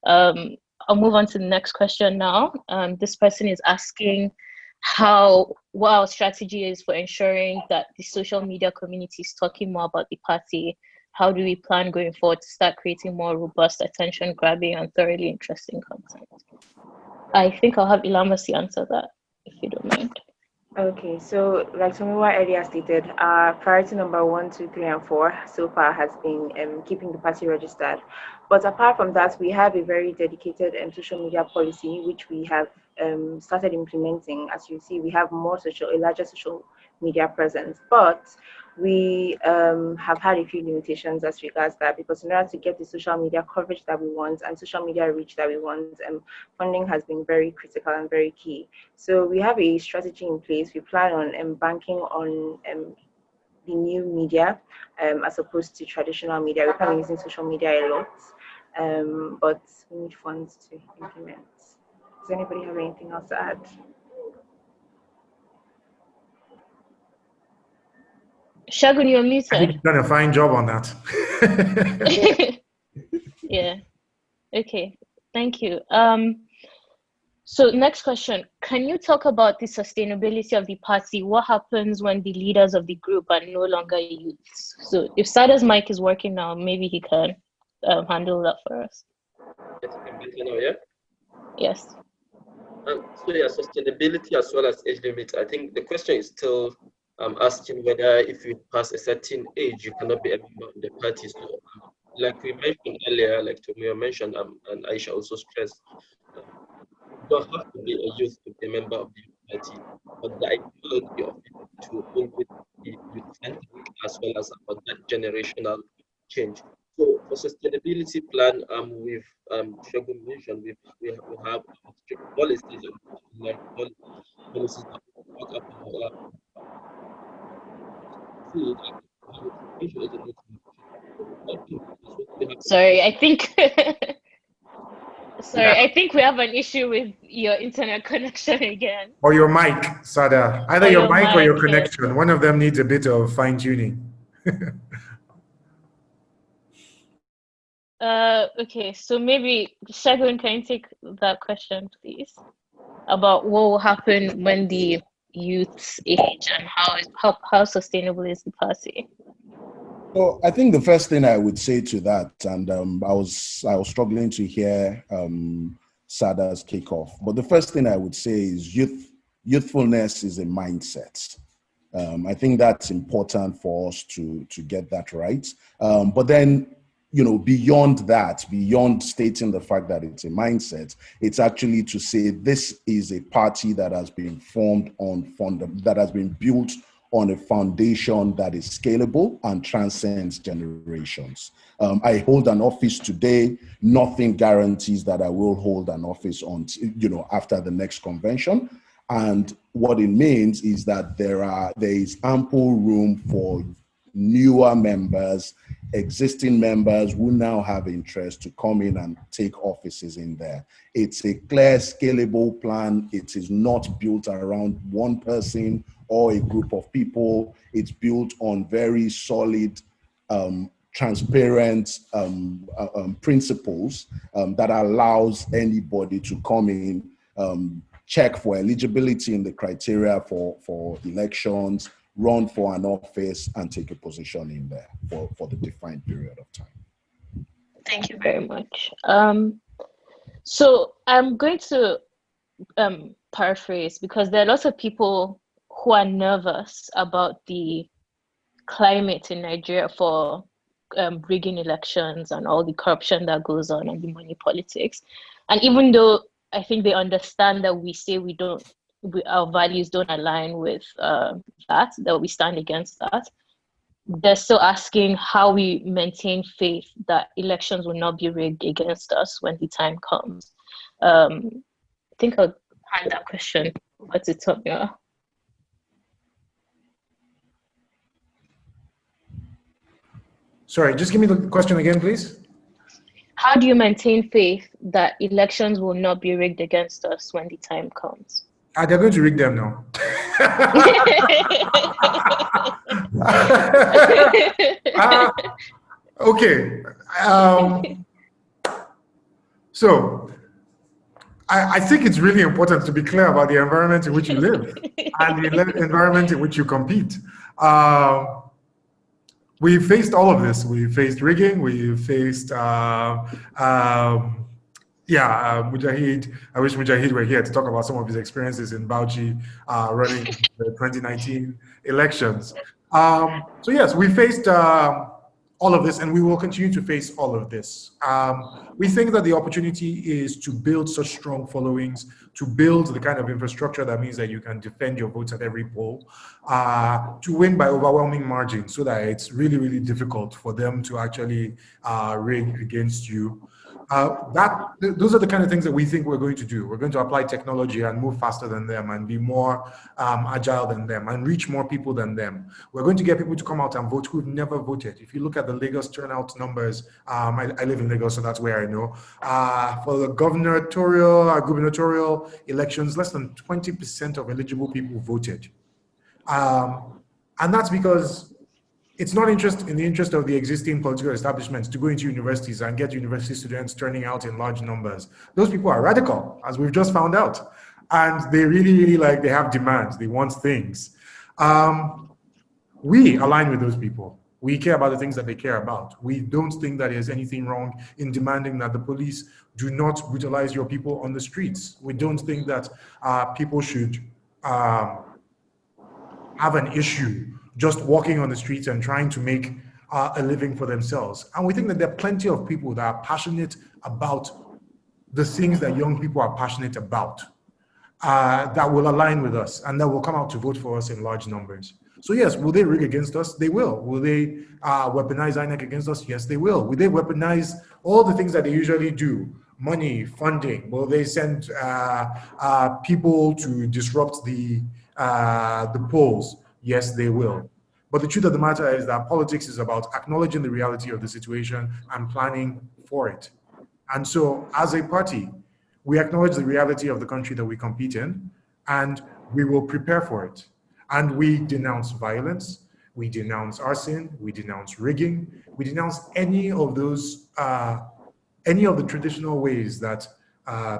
I'll move on to the next question now. This person is asking what our strategy is for ensuring that the social media community is talking more about the party. How do we plan going forward to start creating more robust, attention-grabbing, and thoroughly interesting content? I think I'll have Ilamosi answer that, if you don't mind. Okay, so like Tomiwa earlier stated, our priority number 1, 2, 3, and 4 so far has been keeping the party registered. But apart from that, we have a very dedicated social media policy, which we have started implementing. As you see, we have a larger social media presence, but we have had a few limitations as regards that, because in order to get the social media coverage that we want and social media reach that we want, funding has been very critical and very key. So we have a strategy in place. We plan on banking on the new media as opposed to traditional media. We plan on using social media a lot, but we need funds to implement. Does anybody have anything else to add? Segun, you're muted. I think you've done a fine job on that. Yeah. Okay. Thank you. So next question, can you talk about the sustainability of the party? What happens when the leaders of the group are no longer youths? So if Sada's mic is working now, maybe he can handle that for us. Yes, I can better now, yeah? Yes. So yeah, sustainability as well as age limit. I think the question is still asking whether if you pass a certain age, you cannot be a member of the party. So like we mentioned earlier, like Tomiwa mentioned, and Aisha also stressed, you don't have to be a youth to be a member of the youth party, but the ideology of it to always be youth-centric as well as about that generational change. So for sustainability plan, we've Segun mentioned we have strict policies and policies that talk about food. Sorry, I think. Sorry, I think we have an issue with your internet connection again. Or your mic, Sada. Either Or your your mic or your mic, yes. connection. One of them needs a bit of fine tuning. Okay, so maybe Segun, can you take that question, please? About what will happen when the youths age and how sustainable is the party? So I think the first thing I would say to that, and I was struggling to hear Sada's kickoff, but the first thing I would say is youthfulness is a mindset. I think that's important for us to get that right. But then, beyond that, beyond stating the fact that it's a mindset, it's actually to say this is a party that has been formed that has been built on a foundation that is scalable and transcends generations. I hold an office today. Nothing guarantees that I will hold an office after the next convention. And what it means is that there is ample room for newer members, existing members who now have interest to come in and take offices in there. It's a clear, scalable plan. It is not built around one person or a group of people. It's built on very solid, transparent principles that allows anybody to come in, check for eligibility in the criteria for elections, run for an office, and take a position in there for the defined period of time. Thank you very much. So I'm going to paraphrase, because there are lots of people who are nervous about the climate in Nigeria for rigging elections and all the corruption that goes on and the money politics. And even though I think they understand that we say our values don't align with that we stand against that, they're still asking how we maintain faith that elections will not be rigged against us when the time comes. I think I'll hand that question over to Tomiwa. Sorry, just give me the question again, please. How do you maintain faith that elections will not be rigged against us when the time comes? They're going to rig them now. Okay. So I think it's really important to be clear about the environment in which you live and the environment in which you compete. We faced all of this. We faced rigging. We faced, Mujahid. I wish Mujahid were here to talk about some of his experiences in Bauchi running the 2019 elections. So yes, we faced all of this, and we will continue to face all of this. We think that the opportunity is to build such strong followings, to build the kind of infrastructure that means that you can defend your votes at every poll, to win by overwhelming margins, so that it's really, really difficult for them to actually rig against you. Those are the kind of things that we think we're going to do. We're going to apply technology and move faster than them and be more agile than them and reach more people than them. We're going to get people to come out and vote who've never voted. If you look at the Lagos turnout numbers, I live in Lagos, so that's where I know. For the gubernatorial elections, less than 20% of eligible people voted. And that's because it's not in the interest of the existing political establishments to go into universities and get university students turning out in large numbers. Those people are radical, as we've just found out. And they really, really they have demands, they want things. We align with those people. We care about the things that they care about. We don't think that there's anything wrong in demanding that the police do not brutalize your people on the streets. We don't think that people should have an issue just walking on the streets and trying to make a living for themselves. And we think that there are plenty of people that are passionate about the things that young people are passionate about, that will align with us and that will come out to vote for us in large numbers. So yes, will they rig against us? They will. Will they weaponize INEC against us? Yes, they will. Will they weaponize all the things that they usually do? Money, funding. Will they send people to disrupt the polls? Yes, they will. But the truth of the matter is that politics is about acknowledging the reality of the situation and planning for it. And so as a party, We acknowledge the reality of the country that we compete in, and we will prepare for it. And we denounce violence, we denounce arson, we denounce rigging, we denounce any of those, any of the traditional ways that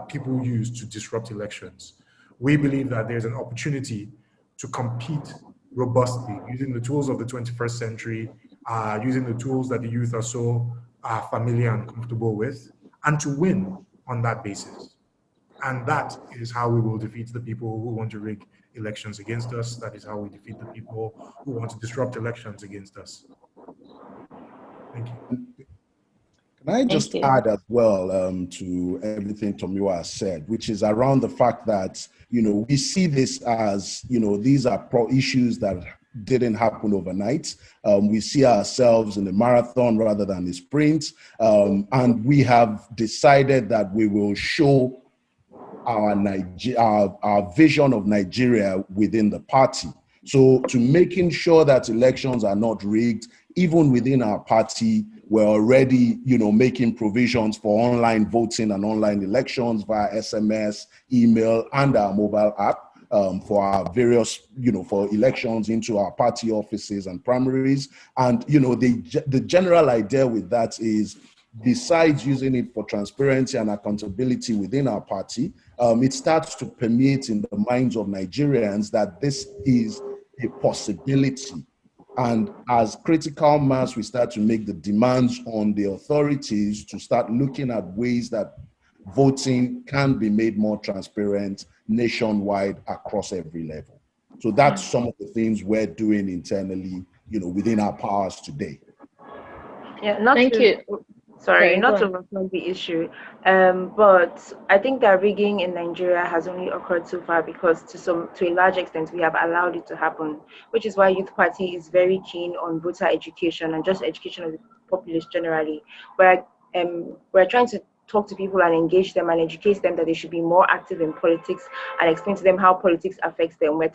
people use to disrupt elections. We believe that there's an opportunity to compete robustly using the tools of the 21st century, using the tools that the youth are so familiar and comfortable with, and to win on that basis. And that is how we will defeat the people who want to rig elections against us. That is how we defeat the people who want to disrupt elections against us. Thank you. Can I just add as well to everything Tomiwa has said, which is around the fact that, we see this as, these are issues that didn't happen overnight. We see ourselves in a marathon rather than a sprint. And we have decided that we will show our vision of Nigeria within the party. So to making sure that elections are not rigged, even within our party, we're already, making provisions for online voting and online elections via SMS, email, and our mobile app for our various, for elections into our party offices and primaries. And, the general idea with that is, besides using it for transparency and accountability within our party, it starts to permeate in the minds of Nigerians that this is a possibility. And as critical mass, we start to make the demands on the authorities to start looking at ways that voting can be made more transparent nationwide across every level. So that's some of the things we're doing internally, within our powers today. Yeah, Thank you. Sorry, not to overflow the issue, but I think that rigging in Nigeria has only occurred so far because to a large extent we have allowed it to happen, which is why Youth Party is very keen on voter education and just education of the populace generally. We're trying to talk to people and engage them and educate them that they should be more active in politics and explain to them how politics affects them. We're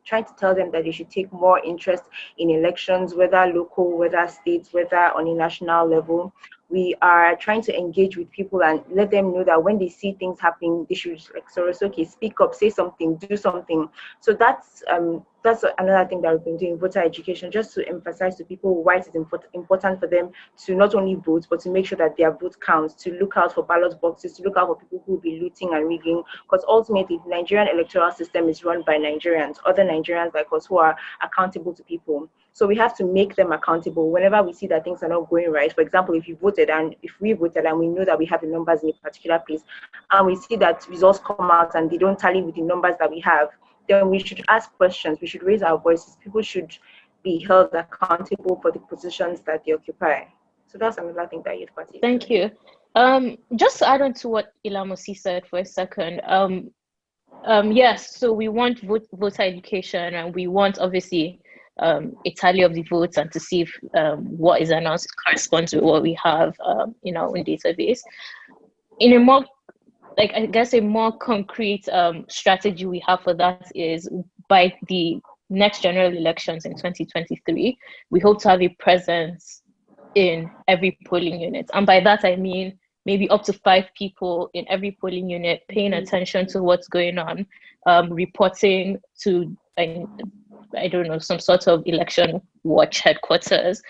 trying to tell them that they should take more interest in elections, whether local, whether states, whether on a national level. We are trying to engage with people and let them know that when they see things happening, they should speak up, say something, do something. So that's another thing that we've been doing, voter education, just to emphasize to people why it is important for them to not only vote, but to make sure that their vote counts, to look out for ballot boxes, to look out for people who will be looting and rigging, because ultimately the Nigerian electoral system is run by Nigerians, other Nigerians like us who are accountable to people. So we have to make them accountable whenever we see that things are not going right. For example, if we voted and we know that we have the numbers in a particular place and we see that results come out and they don't tally with the numbers that we have, then we should ask questions. We should raise our voices. People should be held accountable for the positions that they occupy. So that's another thing that Youth Party is Thank doing. you. Just to add on to what Ilamosi said for a second, yes, so we want voter education and we want obviously a tally of the votes and to see if what is announced corresponds with what we have in our own database. In a more, I guess, a more concrete strategy we have for that is by the next general elections in 2023, we hope to have a presence in every polling unit. And by that, I mean maybe up to 5 people in every polling unit paying attention to what's going on, reporting to, I don't know, some sort of election watch headquarters,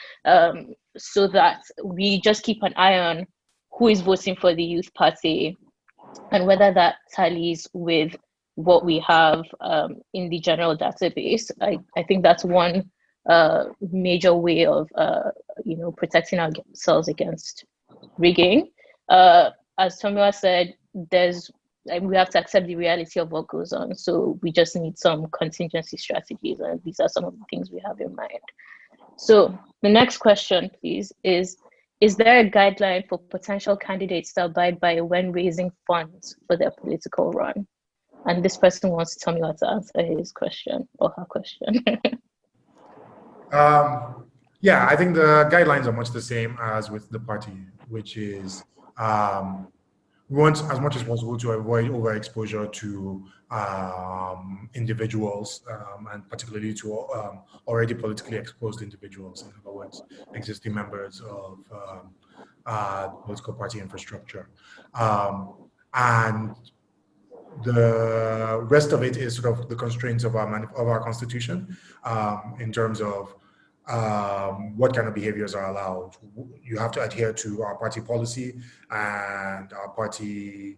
so that we just keep an eye on who is voting for the Youth Party and whether that tallies with what we have in the general database. I think that's one major way of protecting ourselves against rigging. As Tomiwa said, we have to accept the reality of what goes on. So we just need some contingency strategies, and these are some of the things we have in mind. So the next question, please, is there a guideline for potential candidates to abide by when raising funds for their political run? And this person wants to tell me how to answer his question or her question. Yeah, I think the guidelines are much the same as with the party, which is we want as much as possible to avoid overexposure to individuals and particularly to already politically exposed individuals, in other words, existing members of political party infrastructure. and the rest of it is sort of the constraints of our constitution, in terms of what kind of behaviors are allowed. You have to adhere to our party policy and our party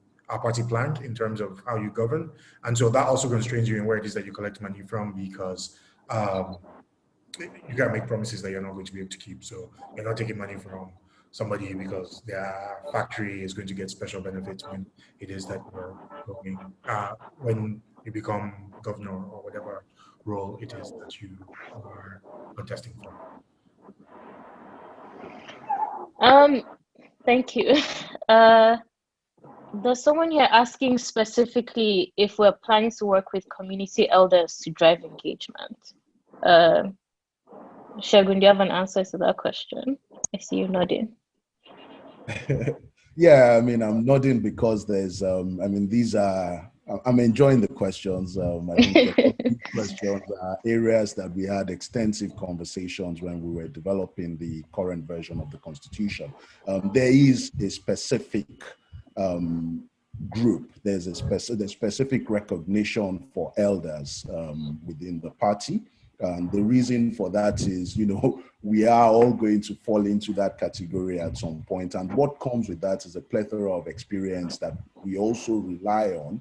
plan in terms of how you govern, and so that also constrains you in where it is that you collect money from, because you can't make promises that you're not going to be able to keep. So you're not taking money from somebody because their factory is going to get special benefits when it is that you're going, when you become governor or whatever role it is that you are contesting for. Thank you. There's someone here asking specifically if we're planning to work with community elders to drive engagement. Segun, do you have an answer to that question? I see you nodding. Yeah, I mean, I'm nodding because there's, these are, I'm enjoying the questions. I think the questions are areas that we had extensive conversations when we were developing the current version of the Constitution. There is a specific group, there's a specific recognition for elders within the party. And the reason for that is, we are all going to fall into that category at some point. And what comes with that is a plethora of experience that we also rely on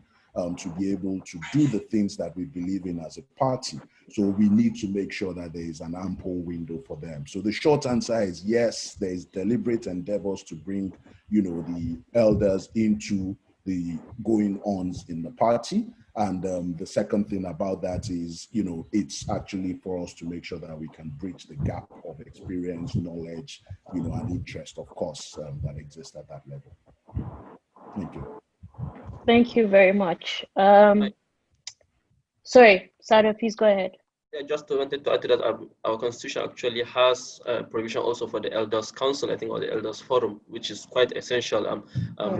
to be able to do the things that we believe in as a party. So we need to make sure that there is an ample window for them. So the short answer is yes, there is deliberate endeavors to bring, the elders into the going-ons in the party. And the second thing about that is, it's actually for us to make sure that we can bridge the gap of experience, knowledge, and interest, of course, that exists at that level. Thank you. Thank you very much. Sorry, Sada, please go ahead. Yeah, just wanted to add to that, our constitution actually has provision also for the Elders Council, I think, or the Elders Forum, which is quite essential.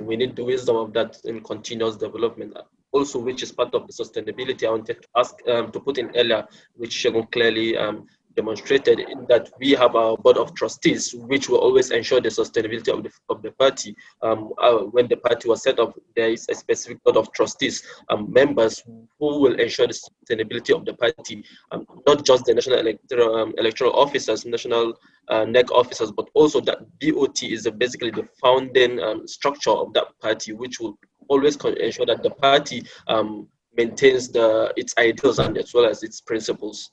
We need the wisdom of that in continuous development. Also, which is part of the sustainability. I wanted to ask to put in earlier, which Segun clearly demonstrated, in that we have our board of trustees, which will always ensure the sustainability of the party. When the party was set up, there is a specific board of trustees, members who will ensure the sustainability of the party, not just the national electoral officers, national NEC officers, but also that BOT is basically the founding structure of that party, which will always ensure that the party maintains its ideals and as well as its principles.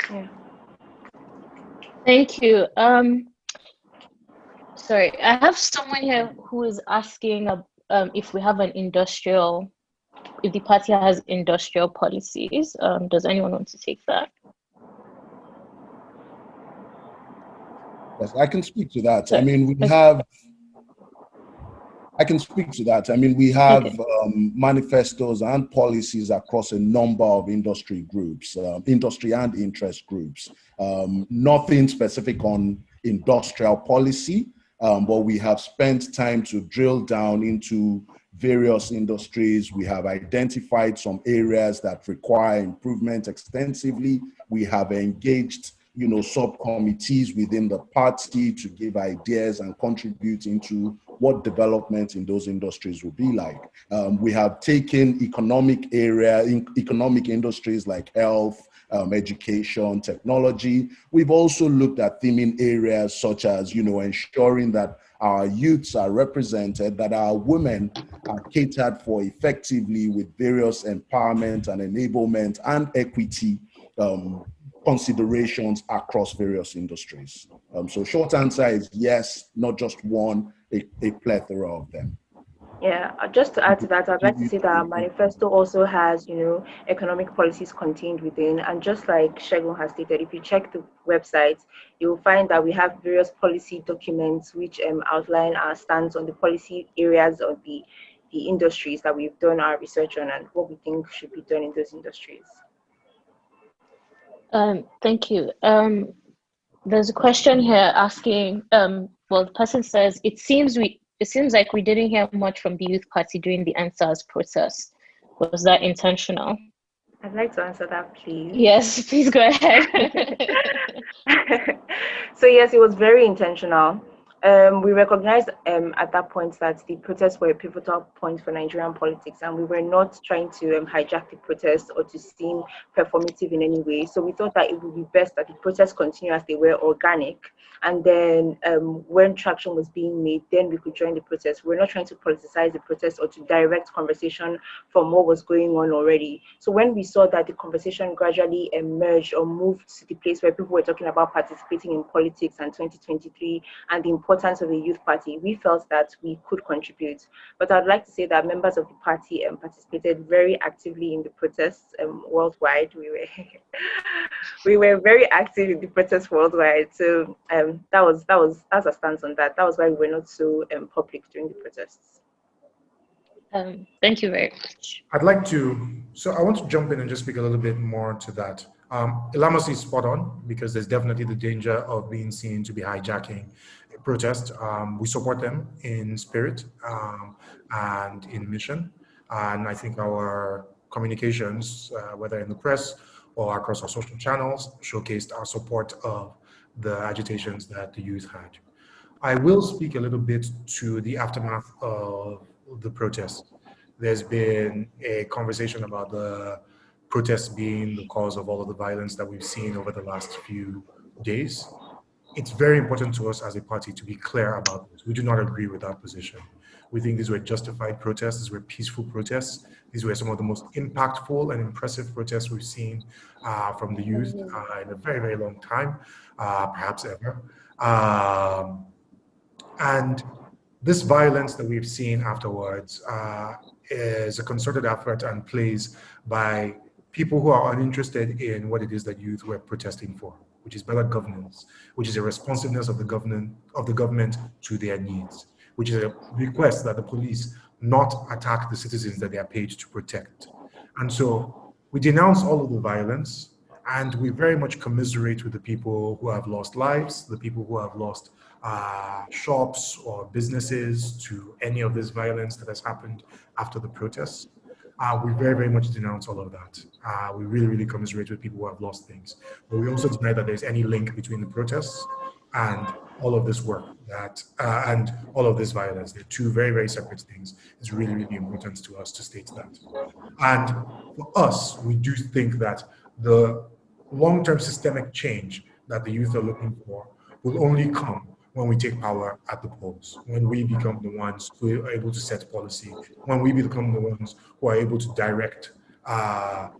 Yeah. Thank you. Sorry, I have someone here who is asking if we have if the party has industrial policies. Does anyone want to take that? Yes, I can speak to that. Sorry. I mean, I can speak to that. I mean, we have manifestos and policies across a number of industry groups, industry and interest groups. Nothing specific on industrial policy, but we have spent time to drill down into various industries. We have identified some areas that require improvement extensively. We have engaged subcommittees within the party to give ideas and contribute into what development in those industries will be like. We have taken economic industries like health, education, technology. We've also looked at theming areas such as, ensuring that our youths are represented, that our women are catered for effectively with various empowerment and enablement and equity considerations across various industries. So short answer is yes, not just one, a plethora of them. Yeah, just to add to that, I'd like to say that our manifesto also has, economic policies contained within. And just like Segun has stated, if you check the website, you'll find that we have various policy documents which outline our stance on the policy areas of the industries that we've done our research on and what we think should be done in those industries. Thank you. There's a question here asking, the person says, it seems like we didn't hear much from the Youth Party during the NSAS protest. Was that intentional? I'd like to answer that, please. Yes, please go ahead. So yes, it was very intentional. We recognized at that point that the protests were a pivotal point for Nigerian politics, and we were not trying to hijack the protests or to seem performative in any way. So we thought that it would be best that the protests continue as they were, organic, and then when traction was being made, then we could join the protest. We're not trying to politicize the protest or to direct conversation from what was going on already. So when we saw that the conversation gradually emerged or moved to the place where people were talking about participating in politics and 2023 and the importance of a youth party, we felt that we could contribute. But I'd like to say that members of the party participated very actively in the protests worldwide. We were very active in the protests worldwide. So that's a stance on that. That was why we were not so public during the protests. Thank you very much. I'd like to, so I want to jump in and just speak a little bit more to that. Ilamosi is spot on because there's definitely the danger of being seen to be hijacking a protest. We support them in spirit and in mission. And I think our communications, whether in the press or across our social channels, showcased our support of the agitations that the youth had. I will speak a little bit to the aftermath of the protests. There's been a conversation about the protests being the cause of all of the violence that we've seen over the last few days. It's very important to us as a party to be clear about this. We do not agree with that position. We think these were justified protests, these were peaceful protests. These were some of the most impactful and impressive protests we've seen from the youth in a very, very long time, perhaps ever. And this violence that we've seen afterwards is a concerted effort and plays by people who are uninterested in what it is that youth were protesting for, which is better governance, which is a responsiveness of the government to their needs, which is a request that the police not attack the citizens that they are paid to protect. And so we denounce all of the violence, and we very much commiserate with the people who have lost lives, the people who have lost shops or businesses to any of this violence that has happened after the protests. We very, very much denounce all of that. We really, really commiserate with people who have lost things. But we also deny that there's any link between the protests and all of this work and all of this violence. They're two very, very separate things. It's really, really important to us to state that. And for us, we do think that the long-term systemic change that the youth are looking for will only come when we take power at the polls, when we become the ones who are able to set policy, when we become the ones who are able to direct the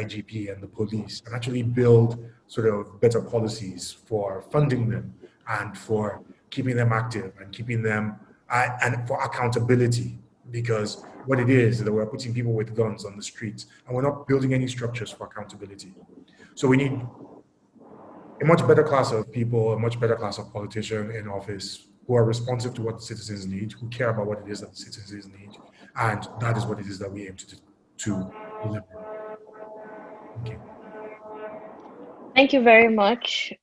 IGP and the police and actually build sort of better policies for funding them and for keeping them active and keeping them and for accountability. Because what it is that we're putting people with guns on the streets and we're not building any structures for accountability. So we need a much better class of people, a much better class of politicians in office who are responsive to what the citizens need, who care about what it is that the citizens need, and that is what it is that we aim to deliver. Thank you. Thank you very much.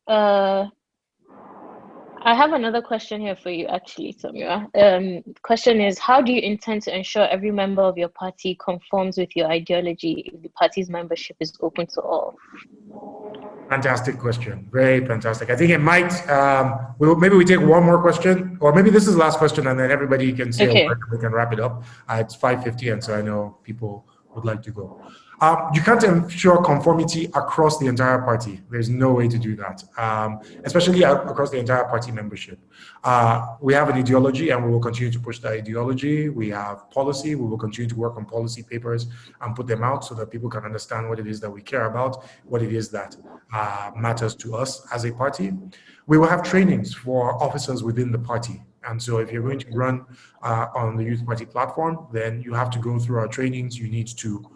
I have another question here for you, actually, Tomiwa. Question is, how do you intend to ensure every member of your party conforms with your ideology if the party's membership is open to all? Fantastic question. Very fantastic. I think it might, maybe we take one more question, or maybe this is the last question and then everybody can say a word and we can wrap it up. It's 5:50 and so I know people would like to go. You can't ensure conformity across the entire party. There's no way to do that, especially across the entire party membership. We have an ideology and we will continue to push that ideology. We have policy. We will continue to work on policy papers and put them out so that people can understand what it is that we care about, what it is that matters to us as a party. We will have trainings for officers within the party. And so if you're going to run on the Youth Party platform, then you have to go through our trainings. You need to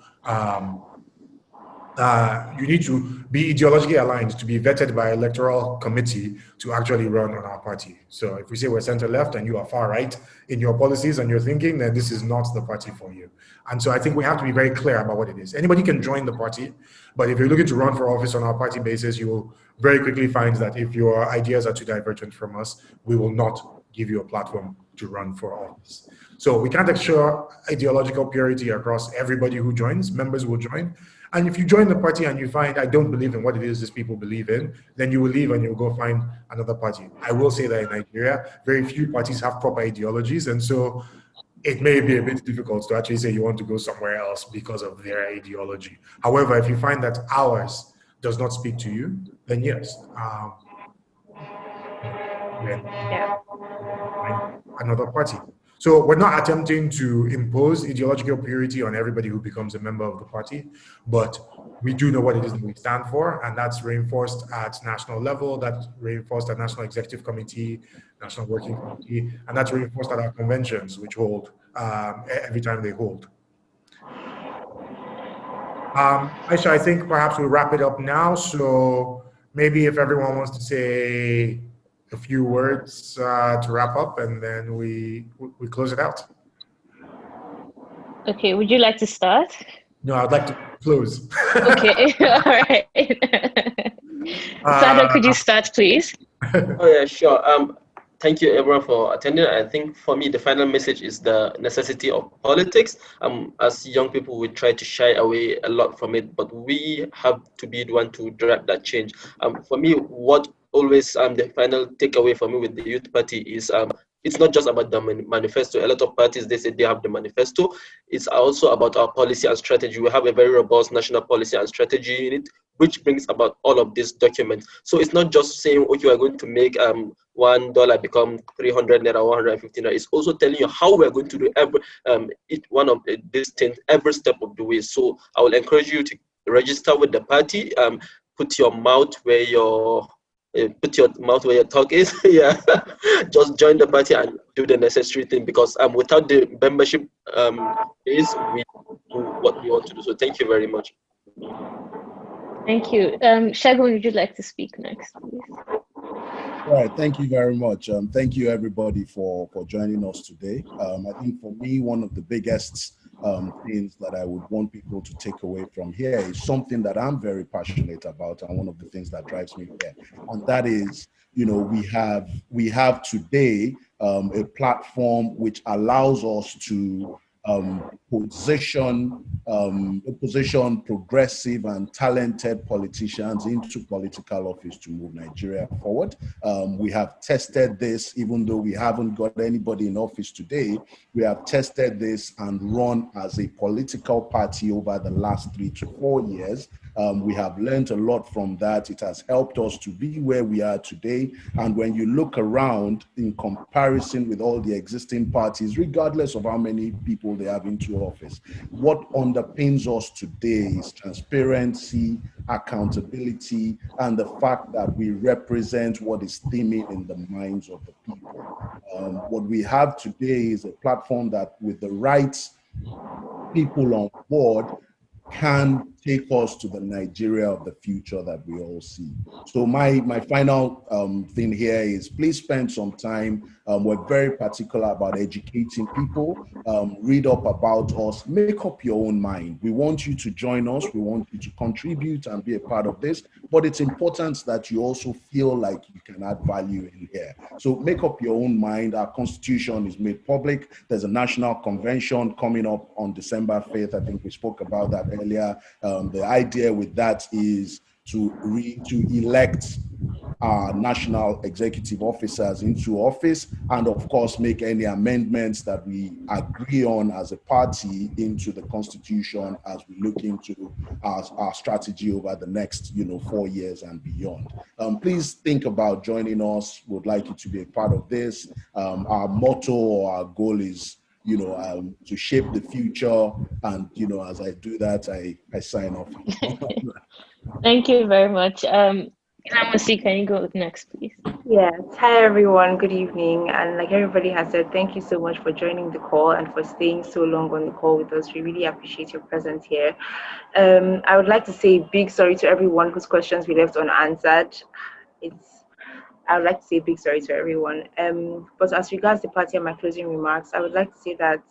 be ideologically aligned, to be vetted by electoral committee to actually run on our party. So if we say we're center left and you are far right in your policies and your thinking, then this is not the party for you. And so I think we have to be very clear about what it is. Anybody can join the party, but if you're looking to run for office on our party basis, you will very quickly find that if your ideas are too divergent from us, we will not give you a platform to run for office. So we can't ensure ideological purity across everybody who joins. Members will join, And if you join the party and you find, I don't believe in what it is these people believe in, then you will leave and you'll go find another party. I will say that in Nigeria, very few parties have proper ideologies. And so it may be a bit difficult to actually say you want to go somewhere else because of their ideology. However, if you find that ours does not speak to you, then yes, then Yeah. find another party. So we're not attempting to impose ideological purity on everybody who becomes a member of the party, but we do know what it is that we stand for, and that's reinforced at national level, that's reinforced at National Executive Committee, National Working Committee, and that's reinforced at our conventions, which hold every time they hold. Aisha, I think perhaps we'll wrap it up now. So maybe if everyone wants to say a few words to wrap up, and then we close it out. Okay, would you like to start? No, I'd like to close. Okay, all right. Sada, could you start, please? Oh yeah, sure. Thank you everyone for attending. I think for me the final message is the necessity of politics. As young people, we try to shy away a lot from it, but we have to be the one to drive that change. For me, what always the final takeaway for me with the youth party is it's not just about the manifesto. A lot of parties, they say they have the manifesto. It's also about our policy and strategy. We have a very robust national policy and strategy unit, which brings about all of these documents. So it's not just saying, okay, we're going to make $1 become 300 naira, 150 naira. It's also telling you how we're going to do every one of these things every step of the way. So I will encourage you to register with the party. Put your mouth where your talk is. Yeah, just join the party and do the necessary thing, because without the membership base, we do what we want to do. So thank you very much. Thank you. Segun, would you like to speak next, please? All right, thank you very much. Thank you everybody for joining us today. I think for me, one of the biggest things that I would want people to take away from here is something that I'm very passionate about, and one of the things that drives me here, and that is, we have today a platform which allows us to position progressive and talented politicians into political office to move Nigeria forward. We have tested this, even though we haven't got anybody in office today. We have tested this and run as a political party over the last 3 to 4 years. We have learned a lot from that. It has helped us to be where we are today. And when you look around in comparison with all the existing parties, regardless of how many people they have into office, what underpins us today is transparency, accountability, and the fact that we represent what is steaming in the minds of the people. What we have today is a platform that, with the right people on board, can take us to the Nigeria of the future that we all see. So my final thing here is, please spend some time. We're very particular about educating people. Read up about us, make up your own mind. We want you to join us. We want you to contribute and be a part of this, but it's important that you also feel like you can add value in here. So make up your own mind. Our constitution is made public. There's a national convention coming up on December 5th. I think we spoke about that earlier. The idea with that is to elect our national executive officers into office, and of course make any amendments that we agree on as a party into the constitution as we look into our strategy over the next 4 years and beyond. Please think about joining us. We'd like you to be a part of this. Our motto or our goal is to shape the future. And, as I do that, I sign off. Thank you very much. Ilamosi, can you go next, please? Yes. Hi, everyone. Good evening. And like everybody has said, thank you so much for joining the call and for staying so long on the call with us. We really appreciate your presence here. I would like to say a big sorry to everyone whose questions we left unanswered. I would like to say a big sorry to everyone. But as regards the party and my closing remarks, I would like to say that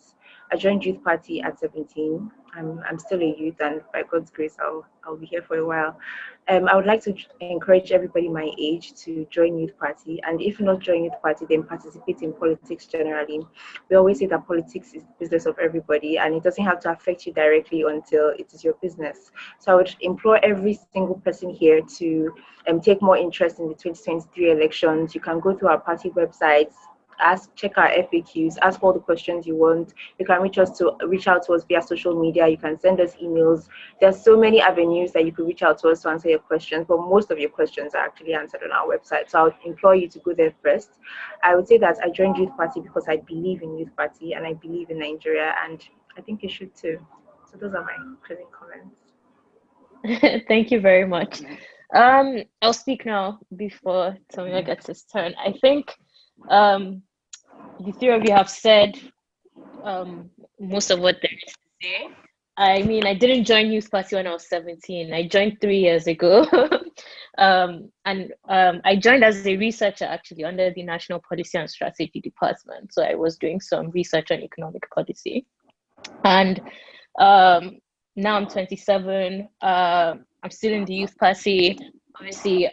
I joined Youth Party at 17. I'm still a youth, and by God's grace, I'll be here for a while. I would like to encourage everybody my age to join youth party, and if not join youth party, then participate in politics generally. We always say that politics is the business of everybody, and it doesn't have to affect you directly until it is your business. So I would implore every single person here to take more interest in the 2023 elections. You can go to our party websites, check our FAQs, ask all the questions you want. You can reach out to us via social media. You can send us emails. There's so many avenues that you could reach out to us to answer your questions, but most of your questions are actually answered on our website. So I would implore you to go there first. I would say that I joined Youth Party because I believe in Youth Party and I believe in Nigeria, and I think you should too. So those are my closing comments. Thank you very much. I'll speak now before Tomiwa gets his turn. I think the three of you have said most of what there is to say. I mean, I didn't join Youth Party when I was 17. I joined 3 years ago. I joined as a researcher actually under the National Policy and Strategy Department. So I was doing some research on economic policy. And now I'm 27. I'm still in the Youth Party. Obviously,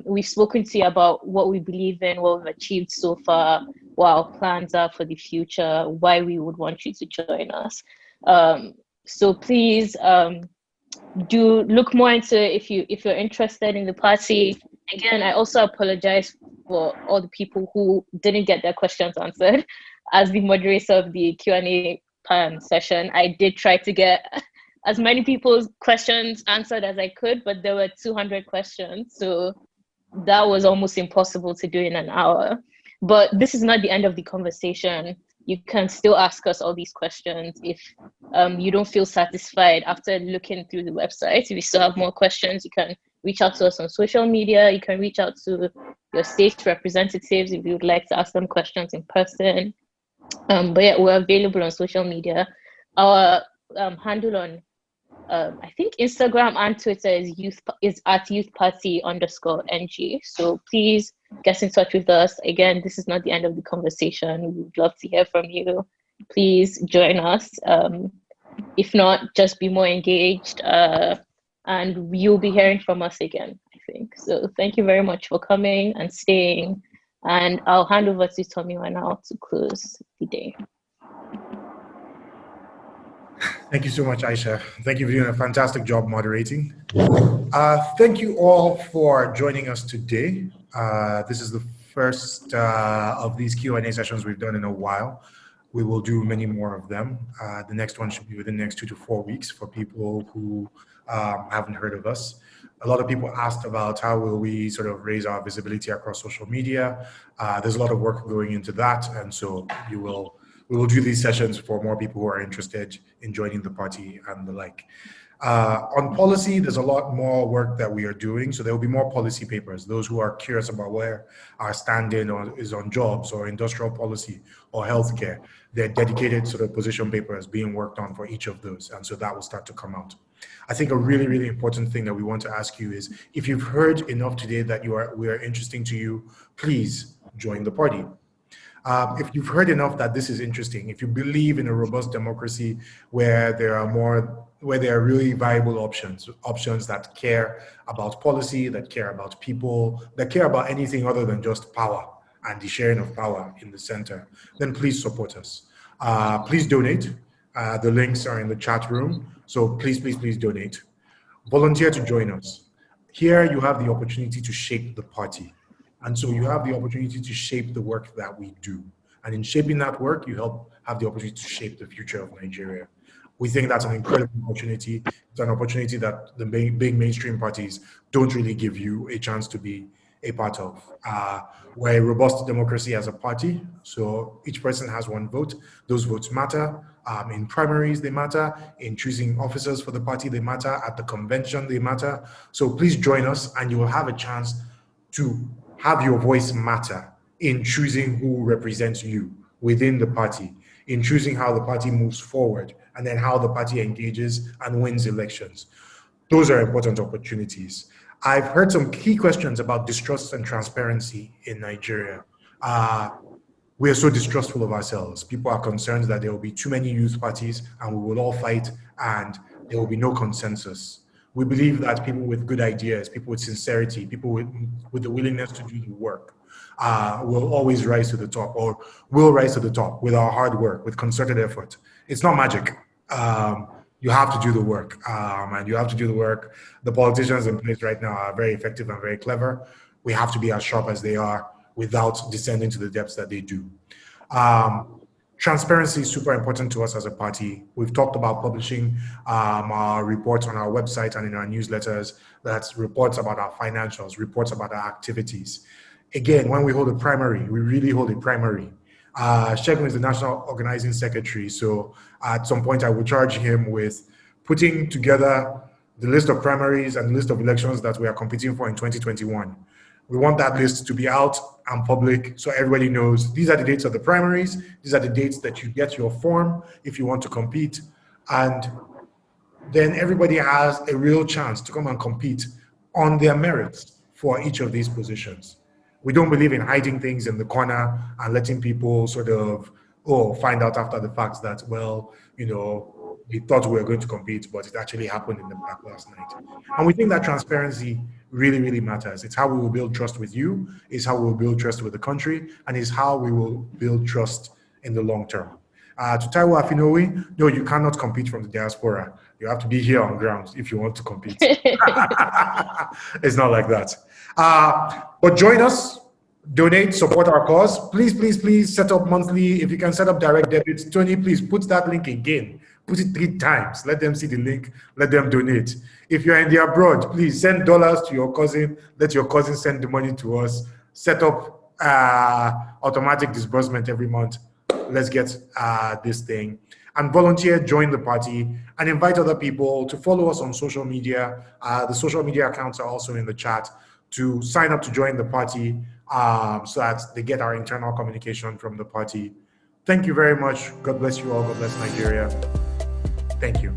we've spoken to you about what we believe in, what we've achieved so far, what our plans are for the future, why we would want you to join us. So please do look more into it if you're interested in the party. Again, I also apologize for all the people who didn't get their questions answered. As the moderator of the Q&A session, I did try to get as many people's questions answered as I could, but there were 200 questions. So that was almost impossible to do in an hour. But this is not the end of the conversation. You can still ask us all these questions if you don't feel satisfied after looking through the website. If you still have more questions, you can reach out to us on social media. You can reach out to your state representatives if you would like to ask them questions in person. But yeah, we're available on social media. Our handle on I think Instagram and Twitter is at youthparty_NG. So please get in touch with us. Again, this is not the end of the conversation. We would love to hear from you. Please join us. If not, just be more engaged, and you'll be hearing from us again, I think. So thank you very much for coming and staying. And I'll hand over to Tomiwa now to close the day. Thank you so much, Aisha. Thank you for doing a fantastic job moderating. Thank you all for joining us today. This is the first of these Q&A sessions we've done in a while. We will do many more of them. The next one should be within the next 2 to 4 weeks for people who haven't heard of us. A lot of people asked about how will we sort of raise our visibility across social media. There's a lot of work going into that, and so we will do these sessions for more people who are interested in joining the party and the like. On policy, there's a lot more work that we are doing. So there will be more policy papers. Those who are curious about where our standing is on jobs or industrial policy or healthcare, they're dedicated sort of position papers being worked on for each of those. And so that will start to come out. I think a really, really important thing that we want to ask you is, if you've heard enough today that we are interesting to you, please join the party. If you've heard enough that this is interesting, if you believe in a robust democracy where there are really viable options that care about policy, that care about people, that care about anything other than just power and the sharing of power in the center, then please support us. Please donate. The links are in the chat room. So please, please, please donate. Volunteer to join us. Here you have the opportunity to shape the party. And so you have the opportunity to shape the work that we do. And in shaping that work, you have the opportunity to shape the future of Nigeria. We think that's an incredible opportunity. It's an opportunity that the big mainstream parties don't really give you a chance to be a part of. We're a robust democracy as a party, so each person has one vote. Those votes matter. In primaries, they matter. In choosing officers for the party, they matter. At the convention, they matter. So please join us, and you will have a chance to have your voice matter in choosing who represents you within the party, in choosing how the party moves forward, and then how the party engages and wins elections. Those are important opportunities. I've heard some key questions about distrust and transparency in Nigeria. We are so distrustful of ourselves. People are concerned that there will be too many youth parties and we will all fight and there will be no consensus. We believe that people with good ideas, people with sincerity, people with the willingness to do the work will always rise to the top, or will rise to the top with our hard work, with concerted effort. It's not magic. You have to do the work, and you have to do the work. The politicians in place right now are very effective and very clever. We have to be as sharp as they are without descending to the depths that they do. Transparency is super important to us as a party. We've talked about publishing our reports on our website and in our newsletters. That's reports about our financials, reports about our activities. Again, when we hold a primary, we really hold a primary. Segun is the National Organizing Secretary, so at some point I will charge him with putting together the list of primaries and the list of elections that we are competing for in 2021. We want that list to be out and public so everybody knows these are the dates of the primaries, these are the dates that you get your form if you want to compete, and then everybody has a real chance to come and compete on their merits for each of these positions. We don't believe in hiding things in the corner and letting people sort of, find out after the fact that, well, we thought we were going to compete, but it actually happened in the back last night. And we think that transparency really, really matters. It's how we will build trust with you, it's how we will build trust with the country, and it's how we will build trust in the long term. To Taiwo Afinowi, no, you cannot compete from the diaspora. You have to be here on ground if you want to compete. It's not like that. But join us, donate, support our cause. Please, please, please set up monthly. If you can set up direct debits, Tony, please put that link again. Put it 3 times. Let them see the link. Let them donate. If you're in the abroad, please send dollars to your cousin. Let your cousin send the money to us. Set up automatic disbursement every month. Let's get this thing. And volunteer, join the party, and invite other people to follow us on social media. The social media accounts are also in the chat, to sign up to join the party so that they get our internal communication from the party. Thank you very much. God bless you all. God bless Nigeria. Thank you.